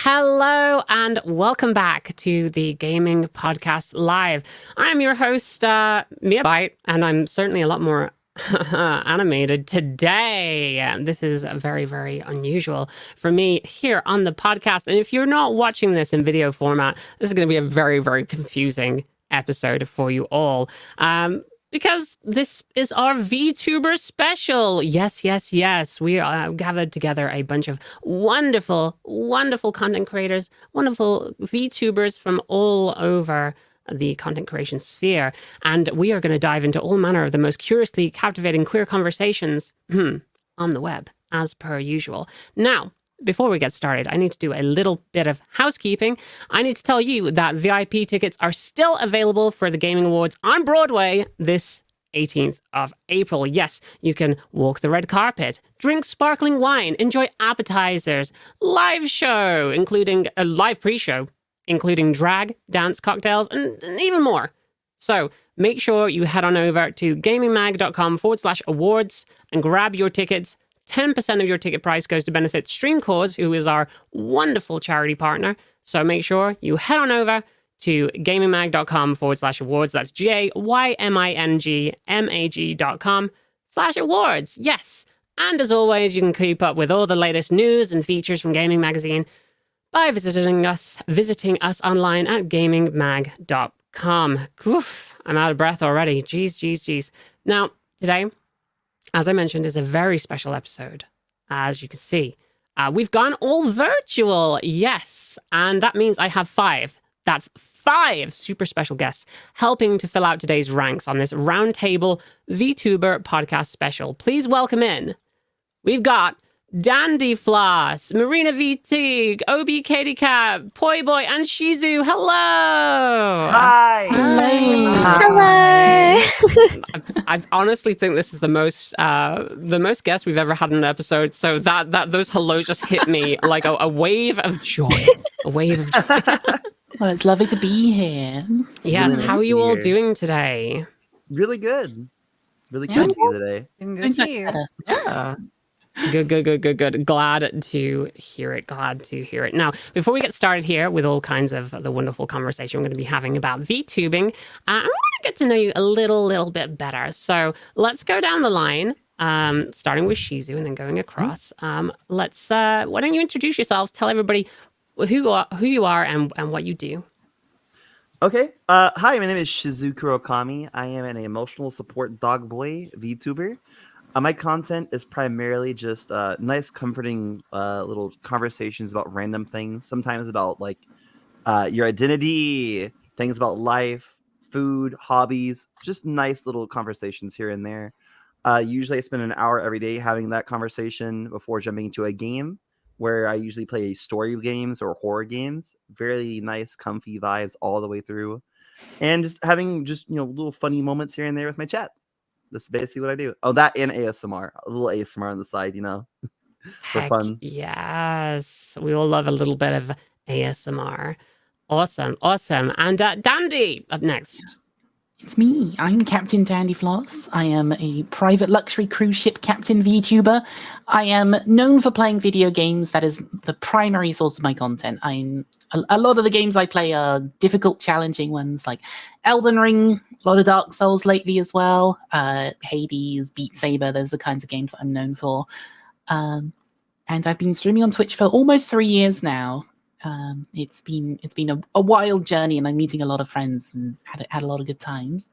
Hello and welcome back to the Gaming Podcast Live. I'm your host, Miabyte, and I'm certainly a lot more animated today. This is very, very unusual for me here on the podcast. And if you're not watching this in video format, this is going to be a very, very confusing episode for you all. Because this is our VTuber special. Yes. We gathered together a bunch of wonderful, wonderful content creators, wonderful VTubers from all over the content creation sphere. And we are going to dive into all manner of the most curiously captivating queer conversations on the web, as per usual. Now, before we get started, I need to do a little bit of housekeeping. I need to tell you that VIP tickets are still available for the Gaming Awards on Broadway this 18th of April. Yes, you can walk the red carpet, drink sparkling wine, enjoy appetizers, live show, including a live pre-show, including drag, dance, cocktails, and even more. So make sure you head on over to gamingmag.com/awards and grab your tickets. 10% of your ticket price goes to benefit Streamcause, who is our wonderful charity partner. So make sure you head on over to gamingmag.com/awards. That's GAYMINGMAG.com/awards. Yes. And as always, you can keep up with all the latest news and features from Gaming Magazine by visiting us online at gamingmag.com. Oof, I'm out of breath already. Jeez. Now, today, as I mentioned, is a very special episode. As you can see, we've gone all virtual. Yes. And that means I have five super special guests helping to fill out today's ranks on this roundtable VTuber podcast special. Please welcome in. We've got Dandyfloss, Marina VT, Obkatiekat, Poiboi, and Shizu. Hello. Hi. Hello. I honestly think this is the most guests we've ever had in an episode. So that those hellos just hit me like a wave of joy. A wave of joy. Well, it's lovely to be here. Yes. Really nice How are you to be all here. doing today? Really good. Really Yeah. good to be today. Good here. Yeah. Good. Glad to hear it. Now, before we get started here with all kinds of the wonderful conversation we're going to be having about VTubing, I want to get to know you a little bit better. So let's go down the line, starting with Shizu and then going across. Why don't you introduce yourselves? Tell everybody who you are and what you do. Okay. Hi, my name is Shizu Kurokami. I am an emotional support dog boy VTuber. My content is primarily just nice, comforting little conversations about random things. Sometimes about like your identity, things about life, food, hobbies, just nice little conversations here and there. Usually I spend an hour every day having that conversation before jumping into a game where I usually play story games or horror games. Very nice, comfy vibes all the way through. And just having little funny moments here and there with my chat. That's basically what I do. Oh, that and ASMR. A little ASMR on the side, for Heck fun. yes. We all love a little bit of ASMR. Awesome. And Dandy up next. It's me. I'm Captain Dandyfloss. I am a private luxury cruise ship captain VTuber. I am known for playing video games. That is the primary source of my content. A lot of the games I play are difficult, challenging ones like Elden Ring, a lot of Dark Souls lately as well. Hades, Beat Saber, those are the kinds of games that I'm known for. And I've been streaming on Twitch for almost 3 years now. It's been a wild journey, and I'm meeting a lot of friends and had a lot of good times.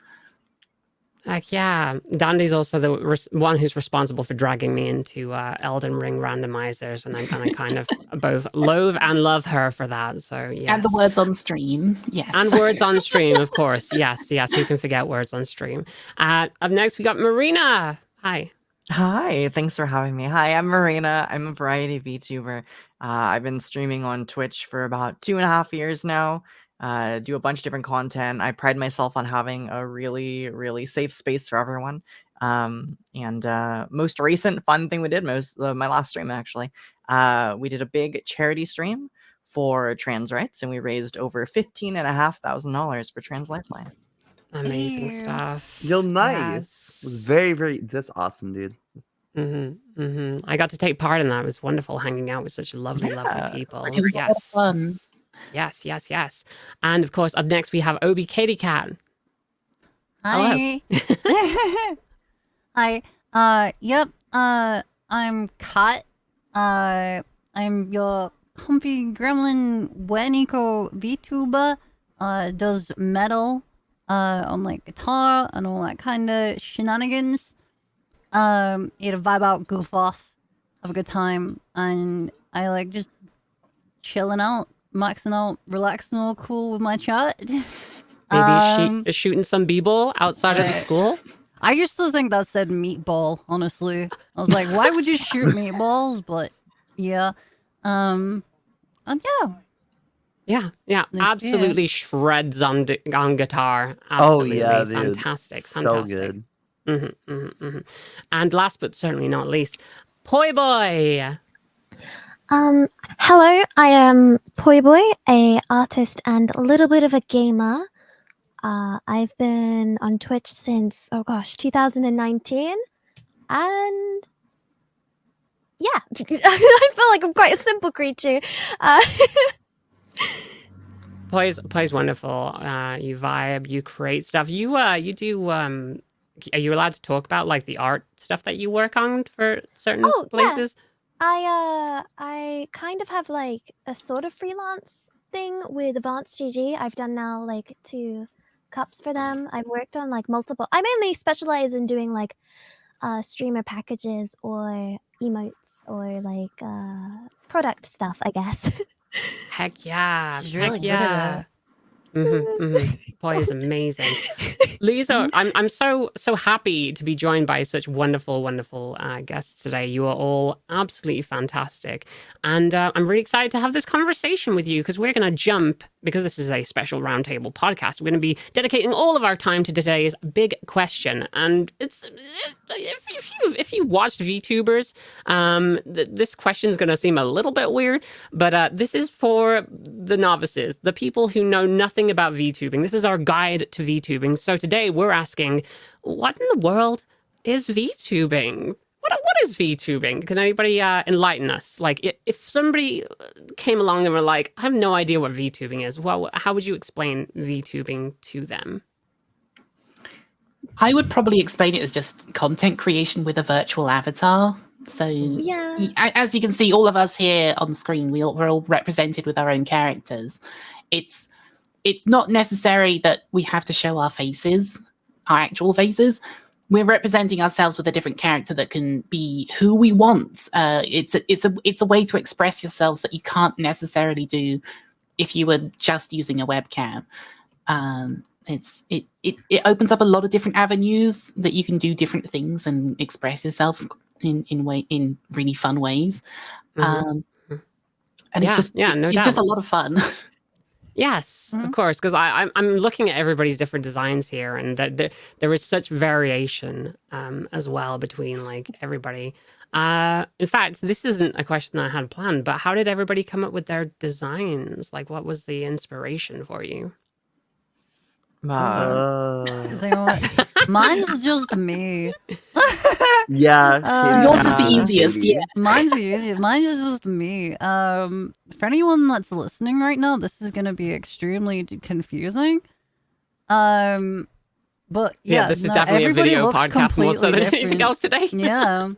Heck yeah. Dandy's also the one who's responsible for dragging me into Elden Ring randomizers, and I kind of both loathe and love her for that. So yes. And the words on stream, yes. And words on stream, of course. Yes. Who can forget words on stream? Up next, we got Marina. Hi. Hi, thanks for having me. Hi, I'm Marina. I'm a variety VTuber. I've been streaming on Twitch for about 2.5 years now. Do a bunch of different content. I pride myself on having a really, really safe space for everyone. And most recent fun thing we did, my last stream actually, we did a big charity stream for trans rights, and we raised over $15,500 for Trans Lifeline. Amazing stuff. You're nice. Yes. It was very, very. That's awesome, dude. I got to take part in that. It was wonderful hanging out with such lovely, lovely people. It was a lot of Yes. fun. Yes. And of course, up next we have Obkatiekat. Hi. Hi. Yep. I'm Kat. I'm your comfy gremlin Weniko VTuber. Does metal, on like guitar and all that kind of shenanigans. Here to vibe out, goof off, have a good time, and I like just chilling out, maxing out, relaxing, all cool with my chat. Maybe shooting some b-ball outside of the school. I used to think that said meatball, honestly. I was like, why would you shoot meatballs? But yeah. And yeah. Yeah. Absolutely shreds on guitar. Oh Absolutely. yeah, dude. Fantastic. So good. And last but certainly not least, Poiboi. Hello, I am Poiboi, a artist and a little bit of a gamer. I've been on Twitch since 2019, and yeah, I feel like I'm quite a simple creature. Poi's wonderful. You vibe, you create stuff. You do. Are you allowed to talk about like the art stuff that you work on for certain places? Yeah. I kind of have like a sort of freelance thing with Advanced GG. I've done now like 2 cups for them. I've worked on like multiple. I mainly specialize in doing like streamer packages or emotes or like product stuff, I guess. Heck yeah. She's really good at Poi is amazing. Lisa, I'm so happy to be joined by such wonderful guests today. You are all absolutely fantastic. And I'm really excited to have this conversation with you because we're going to jump, because this is a special roundtable podcast, we're going to be dedicating all of our time to today's big question. And it's if you watched VTubers, this question is going to seem a little bit weird, but this is for the novices, the people who know nothing about VTubing. This is our guide to VTubing. So today we're asking, what in the world is VTubing? What is VTubing? Can anybody enlighten us? Like, if somebody came along and were like, I have no idea what VTubing is, well, how would you explain VTubing to them? I would probably explain it as just content creation with a virtual avatar. So, Yeah. as you can see, all of us here on screen, we're all represented with our own characters. It's not necessary that we have to show our faces, our actual faces. We're representing ourselves with a different character that can be who we want. It's a way to express yourselves that you can't necessarily do if you were just using a webcam. It opens up a lot of different avenues that you can do different things and express yourself in really fun ways. And it's just a lot of fun. Yes, of course, because I'm looking at everybody's different designs here, and there is such variation as well between like everybody. In fact, this isn't a question that I had planned, but how did everybody come up with their designs? Like, what was the inspiration for you? Mine's just me. Yeah, yours is the easiest. Katie. Yeah, Mine's the easiest. Mine is just me. For anyone that's listening right now, this is gonna be extremely confusing. But yeah, this is definitely a video podcast more so than anything else today. Yeah,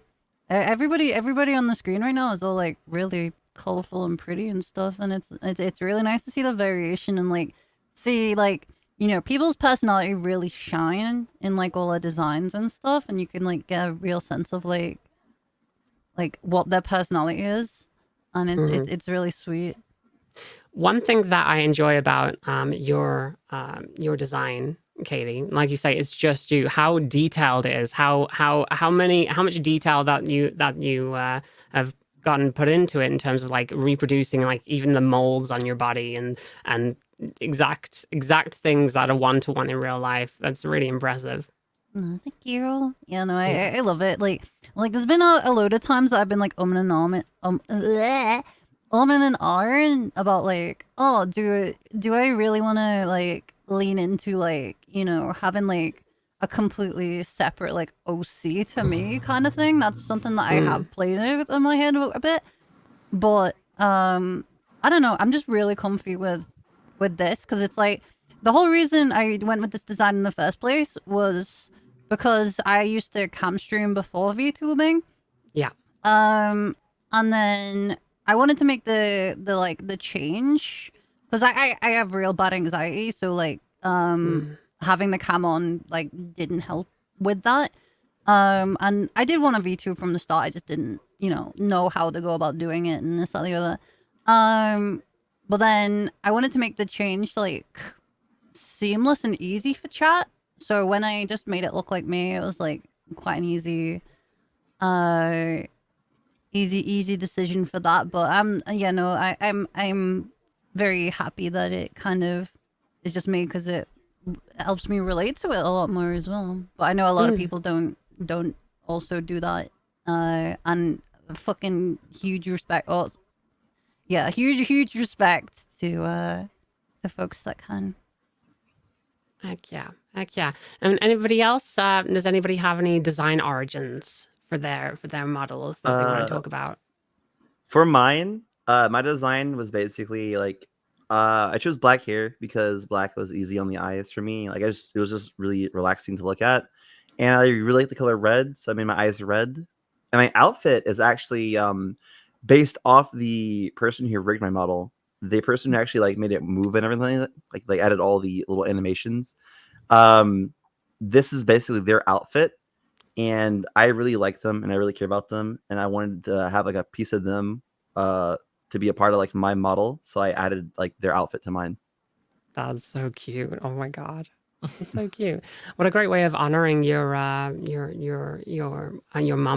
everybody on the screen right now is all like really colorful and pretty and stuff, and it's really nice to see the variation and like see like, you know, people's personality really shine in like all the designs and stuff, and you can like get a real sense of like what their personality is, and it's really sweet. One thing that I enjoy about your design, Katie, like you say, it's just you. How detailed it is. How much detail that you have gotten put into it in terms of like reproducing like even the molds on your body and exact things that are one-to-one in real life. That's really impressive. Oh, thank you. Yeah, no, I love it. Like there's been a load of times that I've been like umming and ahhing about like, oh, do I really want to like lean into like, you know, having like a completely separate like OC to me kind of thing. That's something that I have played with in my head a bit. But I don't know. I'm just really comfy with this because it's like the whole reason I went with this design in the first place was because I used to cam stream before VTubing. Yeah. And then I wanted to make the change because I have real bad anxiety, so like having the cam on like didn't help with that. And I did want a VTube from the start. I just didn't, know how to go about doing it and this, that, the other. But then I wanted to make the change like seamless and easy for chat. So when I just made it look like me, it was like quite an easy decision for that. But I'm very happy that it kind of is just me because it helps me relate to it a lot more as well. But I know a lot of people don't also do that. And fucking huge respect. Oh, yeah, huge respect to the folks that can. Heck yeah. And anybody else? Does anybody have any design origins for their models that they want to talk about? For mine, my design was basically like I chose black hair because black was easy on the eyes for me. Like it was just really relaxing to look at, and I really like the color red, so I made my eyes red. And my outfit is actually based off the person who rigged my model. The person who actually like made it move and everything, like they added all the little animations. This is basically their outfit, and I really like them and I really care about them, and I wanted to have like a piece of them to be a part of like my model, so I added like their outfit to mine. That's so cute. Oh my god. It's so cute. What a great way of honoring your mama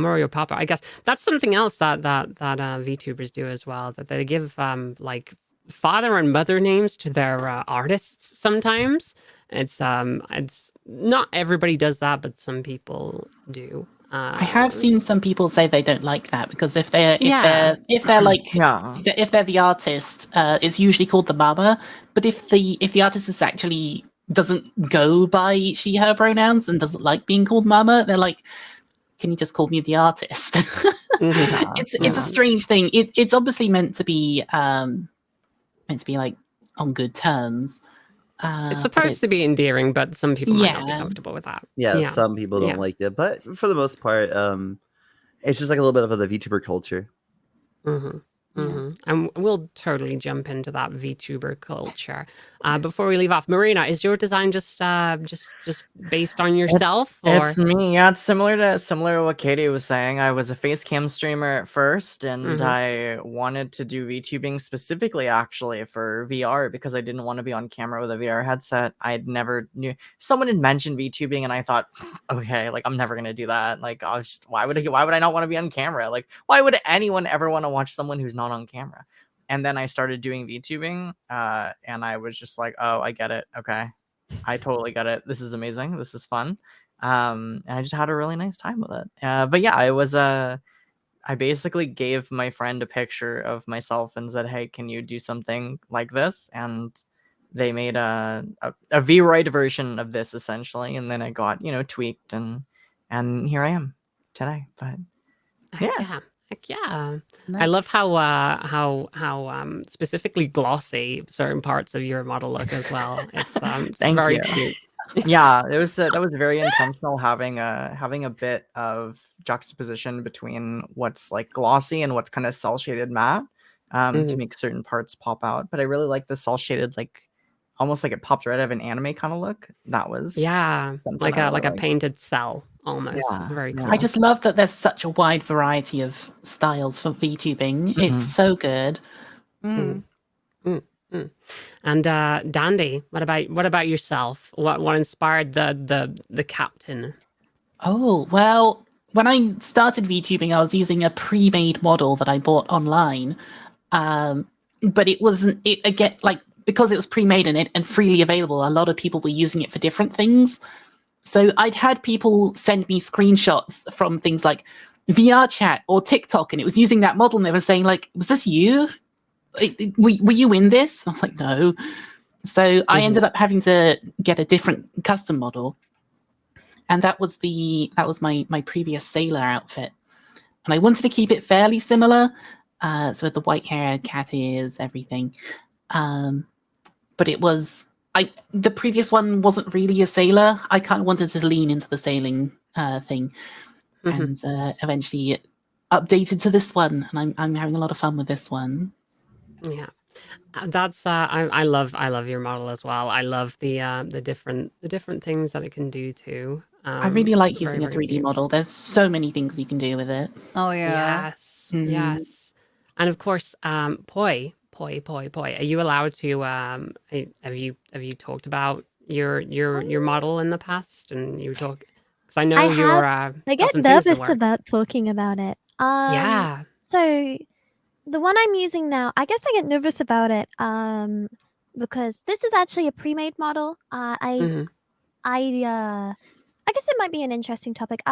or your papa. I guess that's something else that VTubers do as well, that they give like father and mother names to their artists sometimes. It's not everybody does that, but some people do. I have seen some people say they don't like that because if they're like if they're the artist, it's usually called the mama. But if the artist is actually doesn't go by she her pronouns and doesn't like being called mama, they're like, can you just call me the artist? It's a strange thing. It's obviously meant to be like on good terms. It's supposed to be endearing, but some people might not be comfortable with that. Yeah, some people don't like it, but for the most part, it's just like a little bit of the VTuber culture. And we'll totally jump into that VTuber culture. Before we leave off, Marina, is your design just based on yourself? It's me. Yeah, it's similar to what Katie was saying. I was a face cam streamer at first, and I wanted to do VTubing specifically actually for VR because I didn't want to be on camera with a VR headset. I'd never knew someone had mentioned VTubing, and I thought, okay, like I'm never gonna do that. Like why would I not want to be on camera? Like why would anyone ever want to watch someone who's not on camera? And then I started doing VTubing, and I was just like, oh, I get it. Okay, I totally get it. This is amazing. This is fun. And I just had a really nice time with it. But yeah, I basically gave my friend a picture of myself and said, hey, can you do something like this? And they made a V-Roid version of this essentially, and then I got tweaked, and here I am today. But yeah. Heck yeah. Nice. I love how specifically glossy certain parts of your model look as well. It's Thank very you. cute. Yeah, that was very intentional, having a bit of juxtaposition between what's like glossy and what's kind of cell shaded matte to make certain parts pop out. But I really like the cell shaded, like almost like it pops right out of an anime kind of look. That was like a painted cell. Almost. Yeah, it's very cool. I just love that there's such a wide variety of styles for VTubing. It's so good. And Dandy, what about yourself? What inspired the captain? Oh, well, when I started VTubing, I was using a pre-made model that I bought online. But it wasn't because it was pre-made and freely available, a lot of people were using it for different things. So I'd had people send me screenshots from things like VR chat or TikTok, and it was using that model, and they were saying like, was this you? Were you in this? I was like, no. So I ended up having to get a different custom model. and that was my previous sailor outfit, and I wanted to keep it fairly similar, so with the white hair, cat ears, everything. But it was the previous one wasn't really a sailor. I kind of wanted to lean into the sailing thing, and eventually updated to this one, and I'm having a lot of fun with this one. Yeah. That's I love your model as well. I love the different things that it can do too. I really like It's using very, a very 3D cute. model. There's so many things you can do with it. Oh yeah. Yes, Mm. yes, and of course, Poi. Are you allowed to? Have you talked about your model in the past? And you talk because I know I you're I got get some things in the nervous works. about talking about it. Yeah. So the one I'm using now, I guess I get nervous about it because this is actually a pre-made model. Mhm. I guess it might be an interesting topic.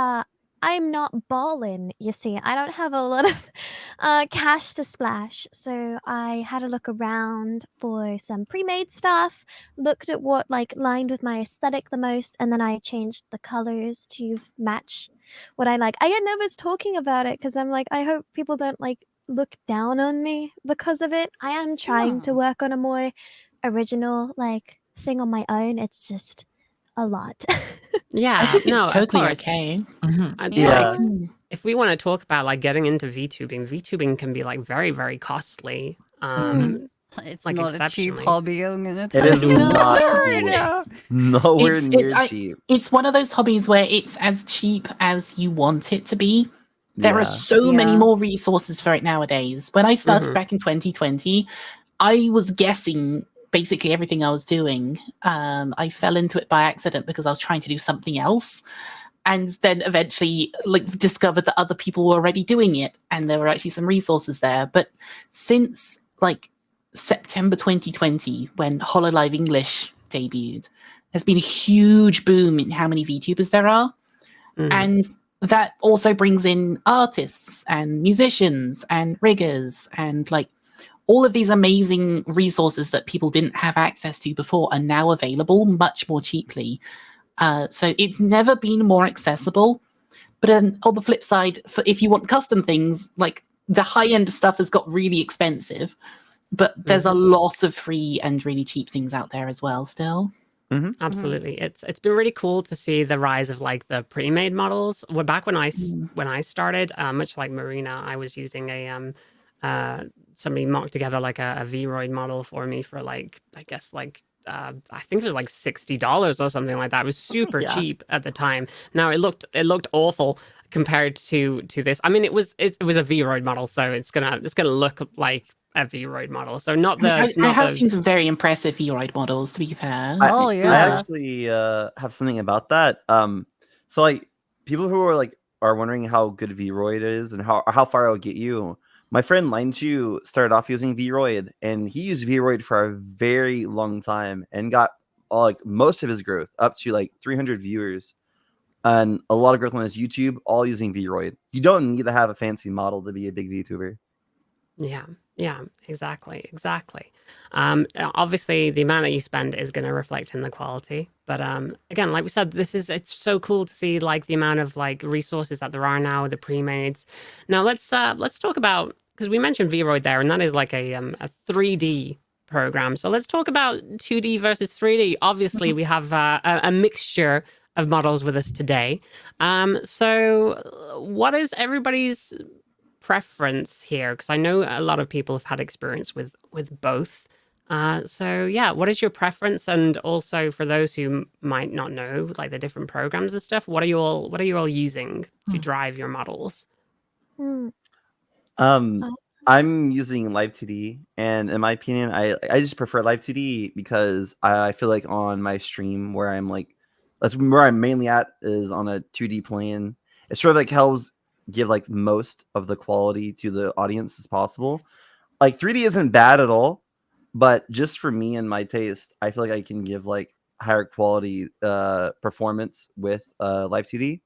I'm not balling, you see. I don't have a lot of cash to splash, so I had a look around for some pre-made stuff, looked at what like lined with my aesthetic the most, and then I changed the colors to match what I like. I get nervous talking about it because I'm like, I hope people don't like look down on me because of it. I am trying to No. work on a more original like thing on my own. It's just a lot. I Yeah. think No, it's of totally course. okay. I'd Yeah. like if we want to talk about like getting into VTubing can be like very, very costly. It's Like not a cheap exceptionally. hobby, I'm gonna It tell is you. not Sorry, cheap. no. Nowhere near cheap. It's one of those hobbies where it's as cheap as you want it to be. There are Yeah. so many Yeah. more resources for it nowadays. When I started Mhm. back in 2020, I was guessing basically everything I was doing. I fell into it by accident because I was trying to do something else, and then eventually like discovered that other people were already doing it, and there were actually some resources there. But since like September 2020, when HoloLive English debuted, there's been a huge boom in how many VTubers there are. Mhm. And that also brings in artists and musicians and riggers, and like all of these amazing resources that people didn't have access to before are now available much more cheaply. So it's never been more accessible. But on the flip side, if you want custom things, like the high end stuff has got really expensive, but there's a lot of free and really cheap things out there as well still. Absolutely. It's been really cool to see the rise of like the pre-made models. Well, back when I started, much like Marina, I was using somebody mocked together like a Vroid model for me for like I guess like I think it was like $60 or something like that. It was super Yeah. cheap at the time. Now it looked awful compared to this. I mean, it was a Vroid model, so it's gonna look like a Vroid model. So not the I have seen some very impressive Vroid models, to be fair. Oh, I yeah. actually have something about that. So like people who are wondering how good Vroid is and how far it'll get you. My friend Linchu started off using Vroid, and he used Vroid for a very long time and got like most of his growth up to like 300 viewers and a lot of growth on his YouTube, all using Vroid. You don't need to have a fancy model to be a big VTuber. Yeah, exactly. Obviously, the amount that you spend is going to reflect in the quality. But again, like we said, it's so cool to see like the amount of like resources that there are now, the pre-mades. Now let's talk about, because we mentioned Vroid there, and that is like a 3D program. So let's talk about 2D versus 3D. Obviously, we have a mixture of models with us today. So what is everybody's preference here? Because I know a lot of people have had experience with both. So yeah, what is your preference? And also for those who might not know like the different programs and stuff, what are you all using to drive your models? I'm using Live 2D, and in my opinion, I just prefer Live 2D because I feel like on my stream where that's where I'm mainly at is on a 2D plane. It sort of like helps give like most of the quality to the audience as possible. Like 3D isn't bad at all, but just for me and my taste, I feel like I can give like higher quality performance with Live 2D,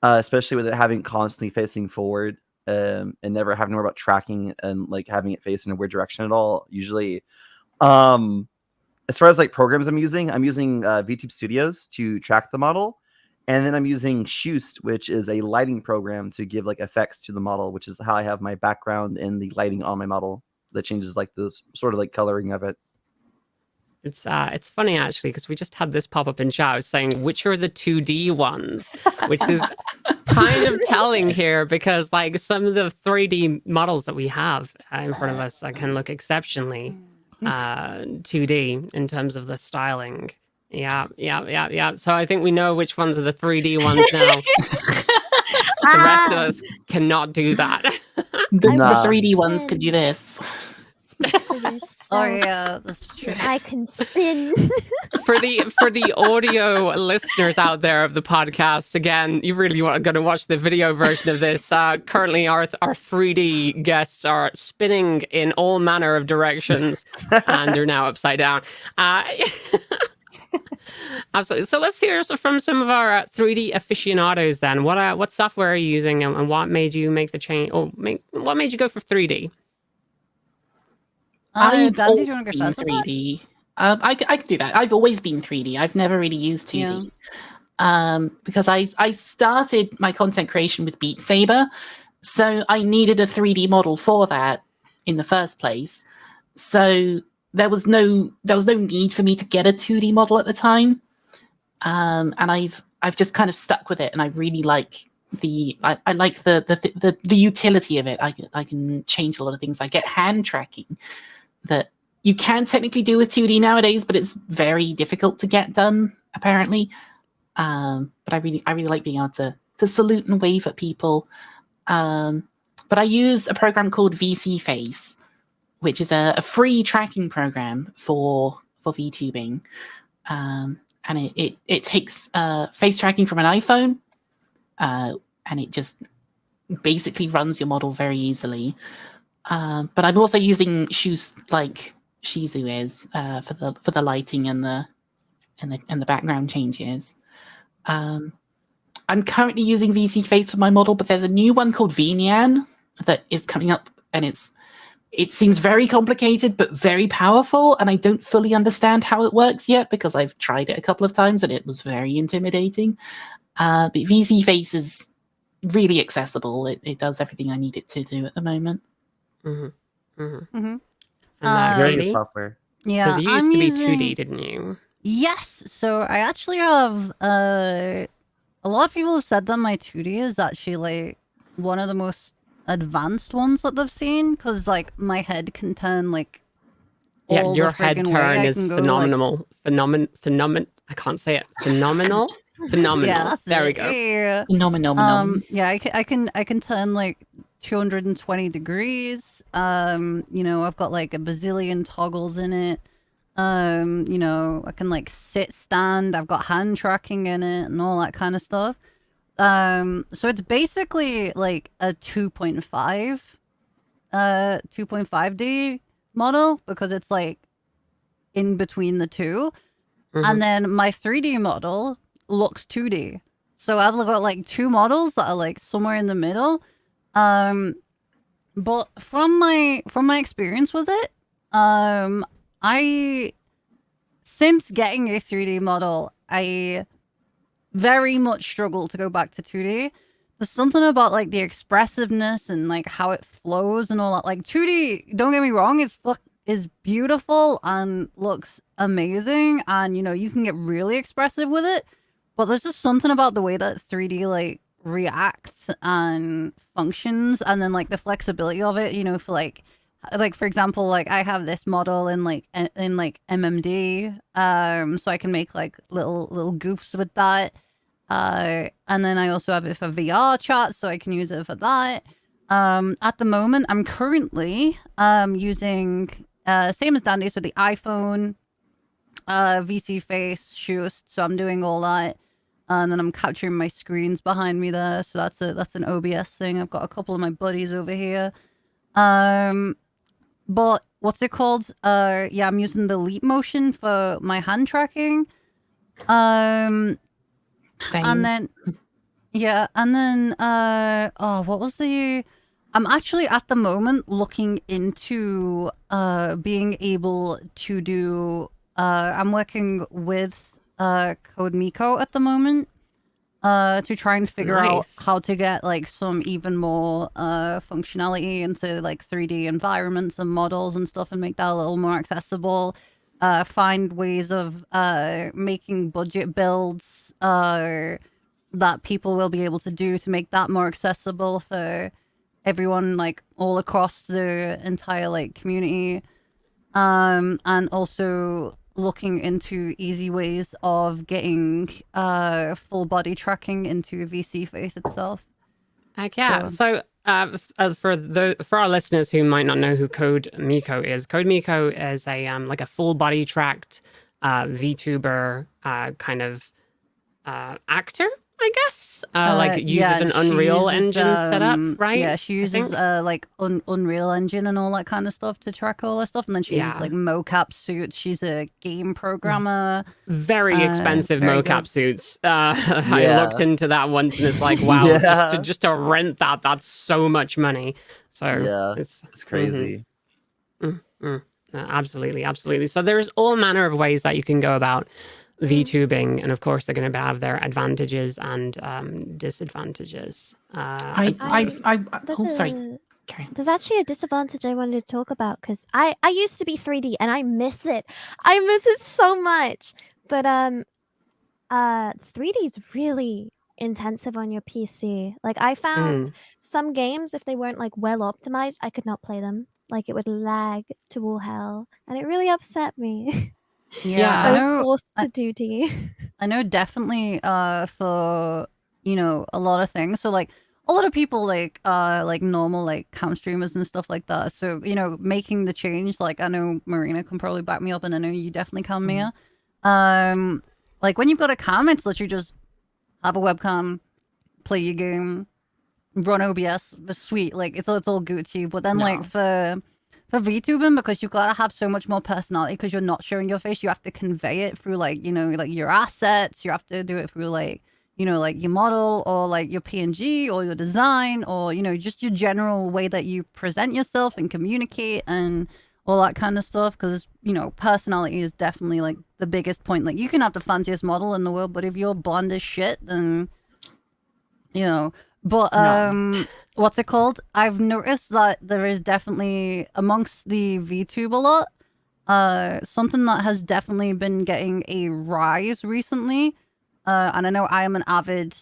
especially with it having constantly facing forward. And never having to worry about tracking and like having it face in a weird direction at all. Usually, as far as like programs I'm using VTube Studios to track the model, And then I'm using Shoost, which is a lighting program to give like effects to the model, which is how I have my background and the lighting on my model that changes like the sort of like coloring of it. It's funny actually because we just had this pop up in chat saying which are the 2D ones, which is kind of telling here because like some of the 3D models that we have in front of us can look exceptionally 2D in terms of the styling. Yeah. So I think we know which ones are the 3D ones now. The rest of us cannot do that. The Nah. 3D ones could do this. Speak for yourself. Oh yeah, that's true. I can spin. For the audio listeners out there of the podcast, again, you really are going to watch the video version of this. Currently, our 3D guests are spinning in all manner of directions, and they're now upside down. Absolutely. So let's hear from some of our 3D aficionados. Then, what software are you using, and what made you make the change? Or what made you go for 3D? I've Dandy, do you always want to go been first with that? 3D. I could do that. I've always been 3D. I've never really used 2D. Because I started my content creation with Beat Saber, so I needed a 3D model for that in the first place. So there was no need for me to get a 2D model at the time. And I've just kind of stuck with it, and I really like I like the utility of it. I can change a lot of things. I get hand tracking that you can technically do with 2D nowadays, but it's very difficult to get done apparently. But I really like being able to salute and wave at people. But I use a program called VC Face, which is a free tracking program for VTubing. And it takes face tracking from an iPhone, and it just basically runs your model very easily. But I'm also using Shoost like Shizu is for the lighting and the background changes. I'm currently using VC Face for my model, but there's a new one called Vnyan that is coming up, and it seems very complicated but very powerful, and I don't fully understand how it works yet because I've tried it a couple of times and it was very intimidating. But VC Face is really accessible. It does everything I need it to do at the moment. Mm-hmm. Mm-hmm. Mm-hmm. And Very good Katie? software. Yeah, Because you used I'm to be using... 2D, didn't you? Yes, so I actually have a lot of people have said that my 2D is actually like one of the most advanced ones that they've seen because like my head can turn like Yeah, all your the head friggin' way. turn I is can go, phenomenal. I can't say it. Phenomenal. Phenomenal. Yeah, that's there we it. go. Yeah. Phenomenal. Yeah, I can turn like 220 degrees. You know, I've got like a bazillion toggles in it. You know, I can like sit, stand. I've got hand tracking in it and all that kind of stuff. So it's basically like a 2.5D model because it's like in between the two. Mhm. And then my 3D model looks 2D. So I've got like two models that are like somewhere in the middle. But from my experience with it, since getting a 3D model, I very much struggle to go back to 2D. There's something about like the expressiveness and like how it flows and all that. Like 2D, don't get me wrong, is beautiful and looks amazing, and you know you can get really expressive with it. But there's just something about the way that 3D like reacts and functions, and then like the flexibility of it. You know, for like for example, like I have this model in MMD, so I can make like little goofs with that. And then I also have it for VR chat, so I can use it for that. At the moment, I'm currently using same as Dandy, so the iPhone, VC Face, Shoost. So I'm doing all that, and then I'm capturing my screens behind me there. So that's an OBS thing. I've got a couple of my buddies over here. But what's it called? Yeah, I'm using the Leap Motion for my hand tracking. Same. And then, yeah, and then, what was I'm actually at the moment looking into, being able to do, I'm working with, Code Miko at the moment. to try and figure out Nice. how to get like some even more functionality into like 3D environments and models and stuff, and make that a little more accessible. Find ways of making budget builds that people will be able to do to make that more accessible for everyone, like all across the entire like community. And also looking into easy ways of getting full body tracking into VC face itself. Heck yeah. So for our listeners who might not know who Code Miko is a like a full body tracked VTuber kind of actor, I guess. Like uses an Unreal Engine setup, right? Yeah, she uses like Unreal Engine and all that kind of stuff to track all that stuff, and then she uses like mocap suits. She's a game programmer. Very expensive very mocap good. suits. I looked into that once, and it's like, wow, just to rent that's so much money. So Yeah, it's crazy. Absolutely. So there's all manner of ways that you can go about VTubing, and of course they're going to have their advantages and disadvantages. Sorry. Carry on. There's actually a disadvantage I wanted to talk about, because I used to be 3D and I miss it. I miss it so much. But 3D is really intensive on your PC. Like, I found some games, if they weren't like well optimized, I could not play them. Like, it would lag to all hell, and it really upset me. Yeah, So I I was know. forced to do D. I know definitely for a lot of things. So like a lot of people like normal like cam streamers and stuff like that. So making the change, like I know Marina can probably back me up, and I know you definitely can, Mia. Like when you've got a cam, it's literally just have a webcam, play your game, run OBS, sweet. Like it's all Gucci. But then like for VTubing, because you've got to have so much more personality, because you're not showing your face, you have to convey it through like like your assets. You have to do it through like like your model, or like your PNG, or your design, or just your general way that you present yourself and communicate and all that kind of stuff. Because personality is definitely like the biggest point. Like you can have the fanciest model in the world, but if you're blonde as shit, then but what's it called? I've noticed that there is definitely amongst the VTube a lot, something that has definitely been getting a rise recently. And I know I am an avid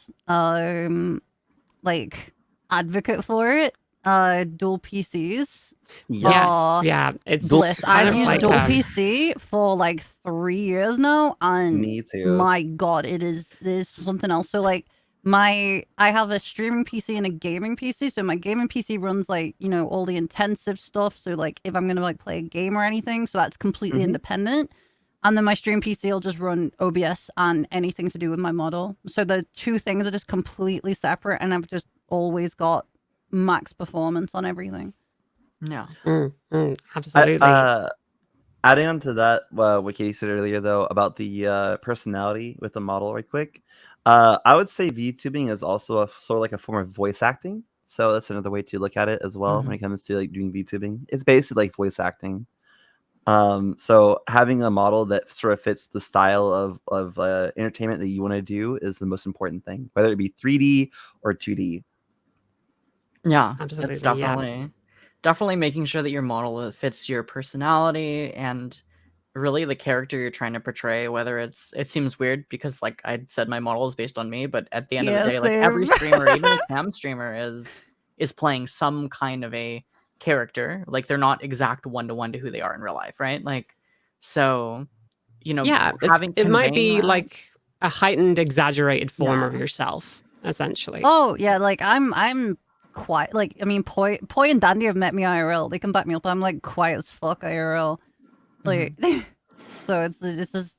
like advocate for it. Dual PCs. Yes, yeah, it's bliss. I've used like dual PC for like 3 years now, and Me too. my god, it is something else. So like I have a streaming PC and a gaming PC. So my gaming PC runs like all the intensive stuff. So like if I'm gonna like play a game or anything, so that's completely independent. And then my stream PC will just run OBS and anything to do with my model. So the two things are just completely separate, and I've just always got max performance on everything. Yeah. Absolutely. Adding on to that, what Katie said earlier, though, about the personality with the model, right quick, I would say VTubing is also sort of like a form of voice acting. So that's another way to look at it as well when it comes to like doing VTubing. It's basically like voice acting. So having a model that sort of fits the style of entertainment that you want to do is the most important thing, whether it be 3D or 2D. Yeah, Absolutely, it's definitely making sure that your model fits your personality and really the character you're trying to portray. Whether it seems weird because like I said, my model is based on me, but at the end of the day, like every streamer, even a cam streamer, is playing some kind of a character. Like they're not exact one-to-one to who they are in real life, right? Like so it might be like a heightened, exaggerated form of yourself, essentially. Oh yeah, like I'm quiet. Like I mean, Poi and Dandy have met me IRL. They can back me up. I'm like quiet as fuck IRL. Like so it's just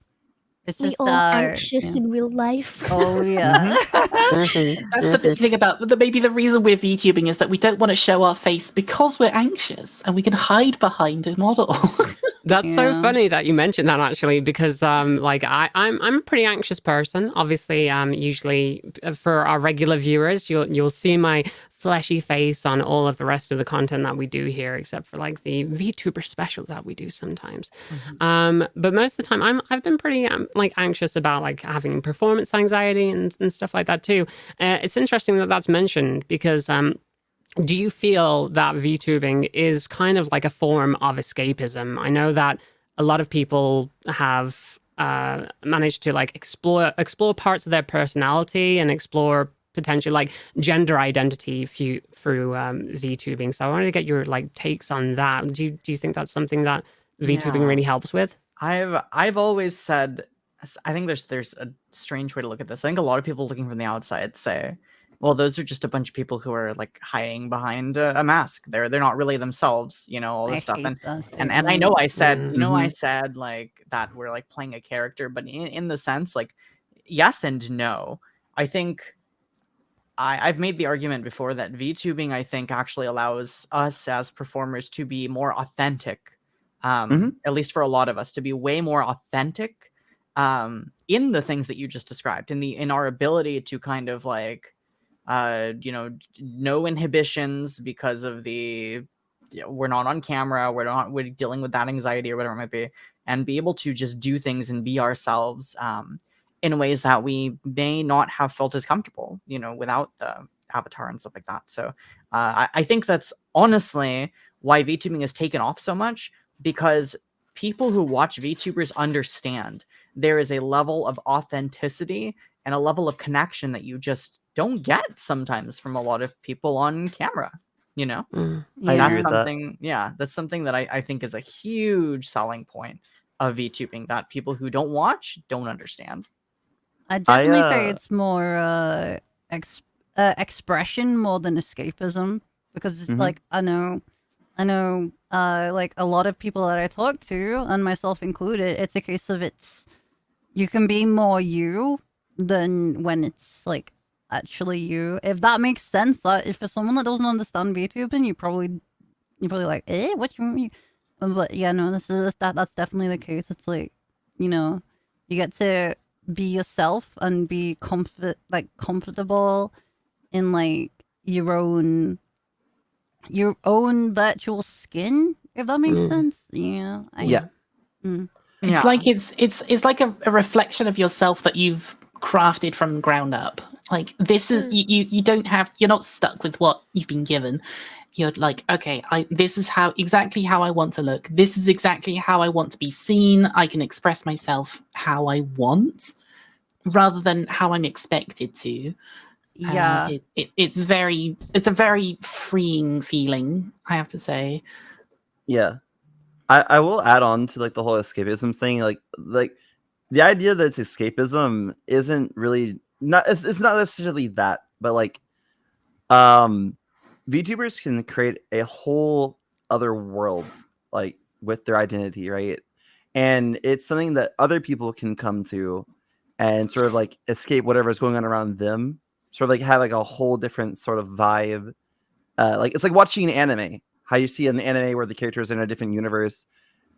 we all anxious in real life. Oh yeah. That's the big thing about maybe the reason we're VTubing is that we don't want to show our face because we're anxious, and we can hide behind a model. That's so Yeah. funny that you mentioned that actually, because like I'm a pretty anxious person. Obviously, usually for our regular viewers, you'll see my fleshy face on all of the rest of the content that we do here, except for like the VTuber specials that we do sometimes. But most of the time, I've been pretty like anxious about like having performance anxiety and stuff like that too. It's interesting that that's mentioned because do you feel that VTubing is kind of like a form of escapism? I know that a lot of people have managed to like explore parts of their personality and explore potentially like gender identity through VTubing. So I wanted to get your like takes on that. Do you think that's something that VTubing Yeah. really helps with? I've always said, I think there's a strange way to look at this. I think a lot of people looking from the outside say, well, those are just a bunch of people who are like hiding behind a mask. They're not really themselves, you know, all this stuff. hate that And I statement. know I said, Mm. you know, I said like that we're like playing a character, but in the sense like yes and no. I think I've made the argument before that VTubing, I think, actually allows us as performers to be more authentic. At least for a lot of us, to be way more authentic in the things that you just described, in our ability to kind of like you know, no inhibitions because of the we're not on camera, we're dealing with that anxiety or whatever it might be, and be able to just do things and be ourselves in ways that we may not have felt as comfortable, you know, without the avatar and stuff like that. So I think that's honestly why VTubing has taken off so much, because people who watch VTubers understand there is a level of authenticity and a level of connection that you just don't get sometimes from a lot of people on camera, you know? Mm. I Yeah. agree with that. Something, yeah, that's something that I think is a huge selling point of VTubing that people who don't watch don't understand. I definitely say uh, it's more expression more than escapism, because it's Mhm. like I know like a lot of people that I talk to, and myself included, it's a case of you can be more you than when it's like actually you. If that makes sense, that if for someone that doesn't understand VTubing, you're probably like, what you mean? But yeah, no, that's definitely the case. It's like, you know, you get to be yourself and be comfortable in like your own virtual skin, if that makes sense. Yeah. Yeah. It's like it's like a reflection of yourself that you've crafted from ground up. Like this is you don't have, you're not stuck with what you've been given. You're like, okay, this is exactly how I want to look. This is exactly how I want to be seen. I can express myself how I want rather than how I'm expected to. Yeah. It's a very freeing feeling, I have to say. Yeah. I will add on to like the whole escapism thing. Like the idea that it's escapism isn't really it's not necessarily that, but like VTubers can create a whole other world like with their identity, right? And it's something that other people can come to and sort of like escape whatever's going on around them, sort of like have like a whole different sort of vibe. Like it's like watching an anime, how you see an anime where the characters are in a different universe.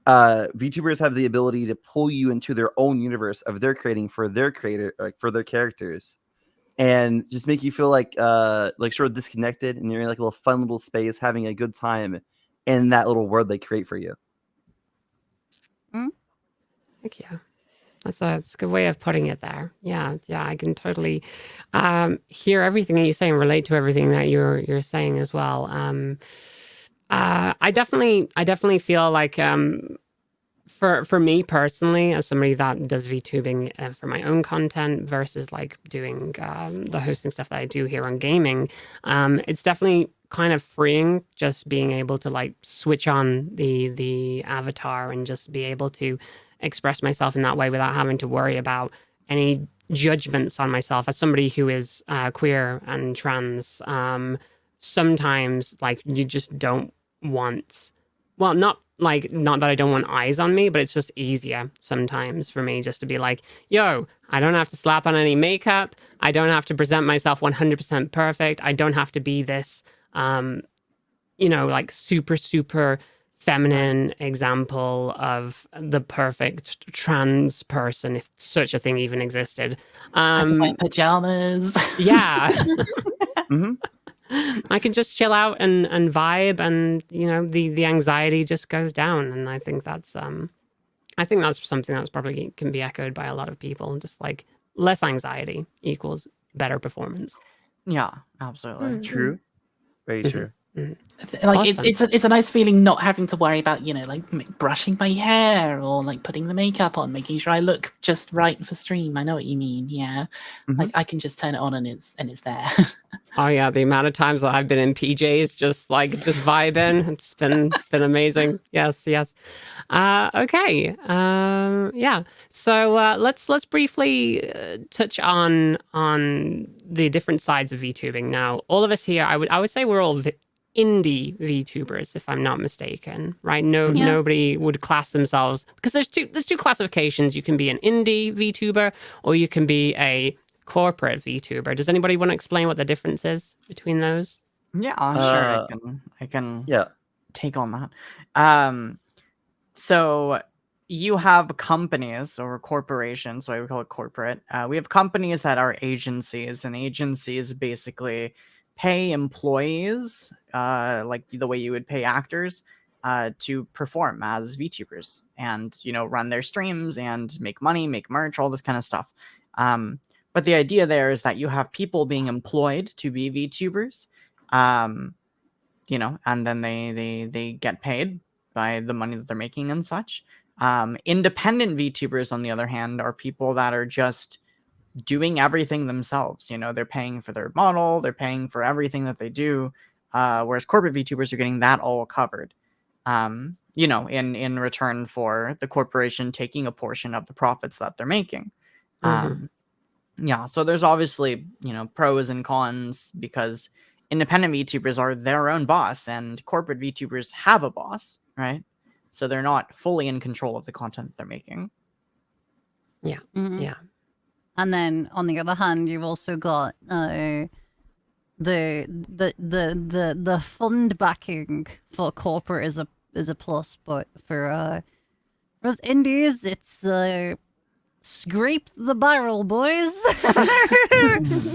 VTubers have the ability to pull you into their own universe of their creating for their creator, like for their characters, and just make you feel like sort of disconnected, and you're in like a little fun little space having a good time in that little world they create for you. Thank you. That's a good way of putting it there. Yeah, I can totally hear everything that you say and relate to everything that you're saying as well. I definitely feel like for me personally, as somebody that does VTubing for my own content versus like doing the hosting stuff that I do here on Gayming, it's definitely kind of freeing just being able to like switch on the avatar and just be able to express myself in that way without having to worry about any judgments on myself. As somebody who is queer and trans, sometimes like you just don't want, well, not that I don't want eyes on me, but it's just easier sometimes for me just to be like, yo, I don't have to slap on any makeup. I don't have to present myself 100% perfect. I don't have to be this, like super feminine example of the perfect trans person, if such a thing even existed. I can wear pajamas. Yeah. Mhm. I can just chill out and vibe, and the anxiety just goes down. And I think that's something that's probably can be echoed by a lot of people. Just like less anxiety equals better performance. Yeah, absolutely. True. Very Mhm. true. Like Awesome. it's a nice feeling not having to worry about like brushing my hair or like putting the makeup on, making sure I look just right for stream. I know what you mean. Yeah, like I can just turn it on and it's there. Oh yeah, the amount of times that I've been in PJs just vibing, it's been amazing. Yes. Okay. Yeah. So let's briefly touch on the different sides of VTubing. Now, all of us here, I would say we're all indie VTubers, if I'm not mistaken, right? Nobody would class themselves, because there's two classifications. You can be an indie VTuber, or you can be a corporate VTuber. Does anybody want to explain what the difference is between those? Yeah, sure. I can Yeah. take on that. So you have companies or corporations, so I would call it corporate. We have companies that are agencies, and agencies basically pay employees, like the way you would pay actors, to perform as VTubers and run their streams and make money, make merch, all this kind of stuff. But the idea there is that you have people being employed to be VTubers, and then they get paid by the money that they're making and such. Independent VTubers, on the other hand, are people that are just doing everything themselves. They're paying for their model, they're paying for everything that they do, whereas corporate VTubers are getting that all covered. In return for the corporation taking a portion of the profits that they're making. Yeah, so there's obviously, pros and cons, because independent VTubers are their own boss and corporate VTubers have a boss, right? So they're not fully in control of the content that they're making. Yeah. Mhm. Yeah. And then on the other hand, you've also got the fund backing for corporate is a plus, but for us indies, it's scrape the barrel, boys.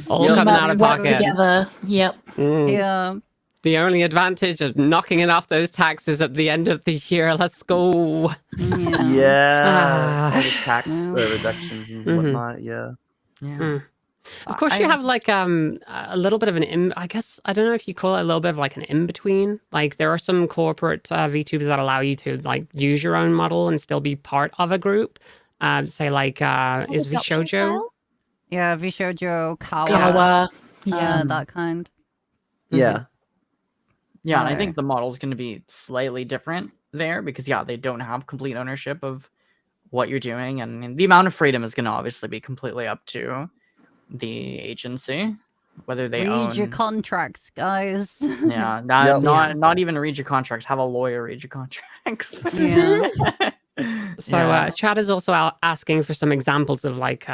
All Team coming up, out of work pocket. together. Yep. Yeah. The only advantage of knocking it off those taxes at the end of the year. Let's go. Yeah. All the Ah. tax reductions and whatnot. Yeah. Yeah. Of course, you have like a little bit of I guess, I don't know if you call it a little bit of like an in-between. Like there are some corporate VTubers that allow you to like use your own model and still be part of a group. Say like is adoption Vshoujo? style? Yeah, Vshoujo, Kawa, Kawa. Yeah. that kind. Yeah. Yeah, and I think the model's going to be slightly different there because, they don't have complete ownership of what you're doing. And the amount of freedom is going to obviously be completely up to the agency, whether they Read your own... contracts, guys. Yeah, Yep. not even read your contracts. Have a lawyer read your contracts. Yeah. So Chad is also asking for some examples of like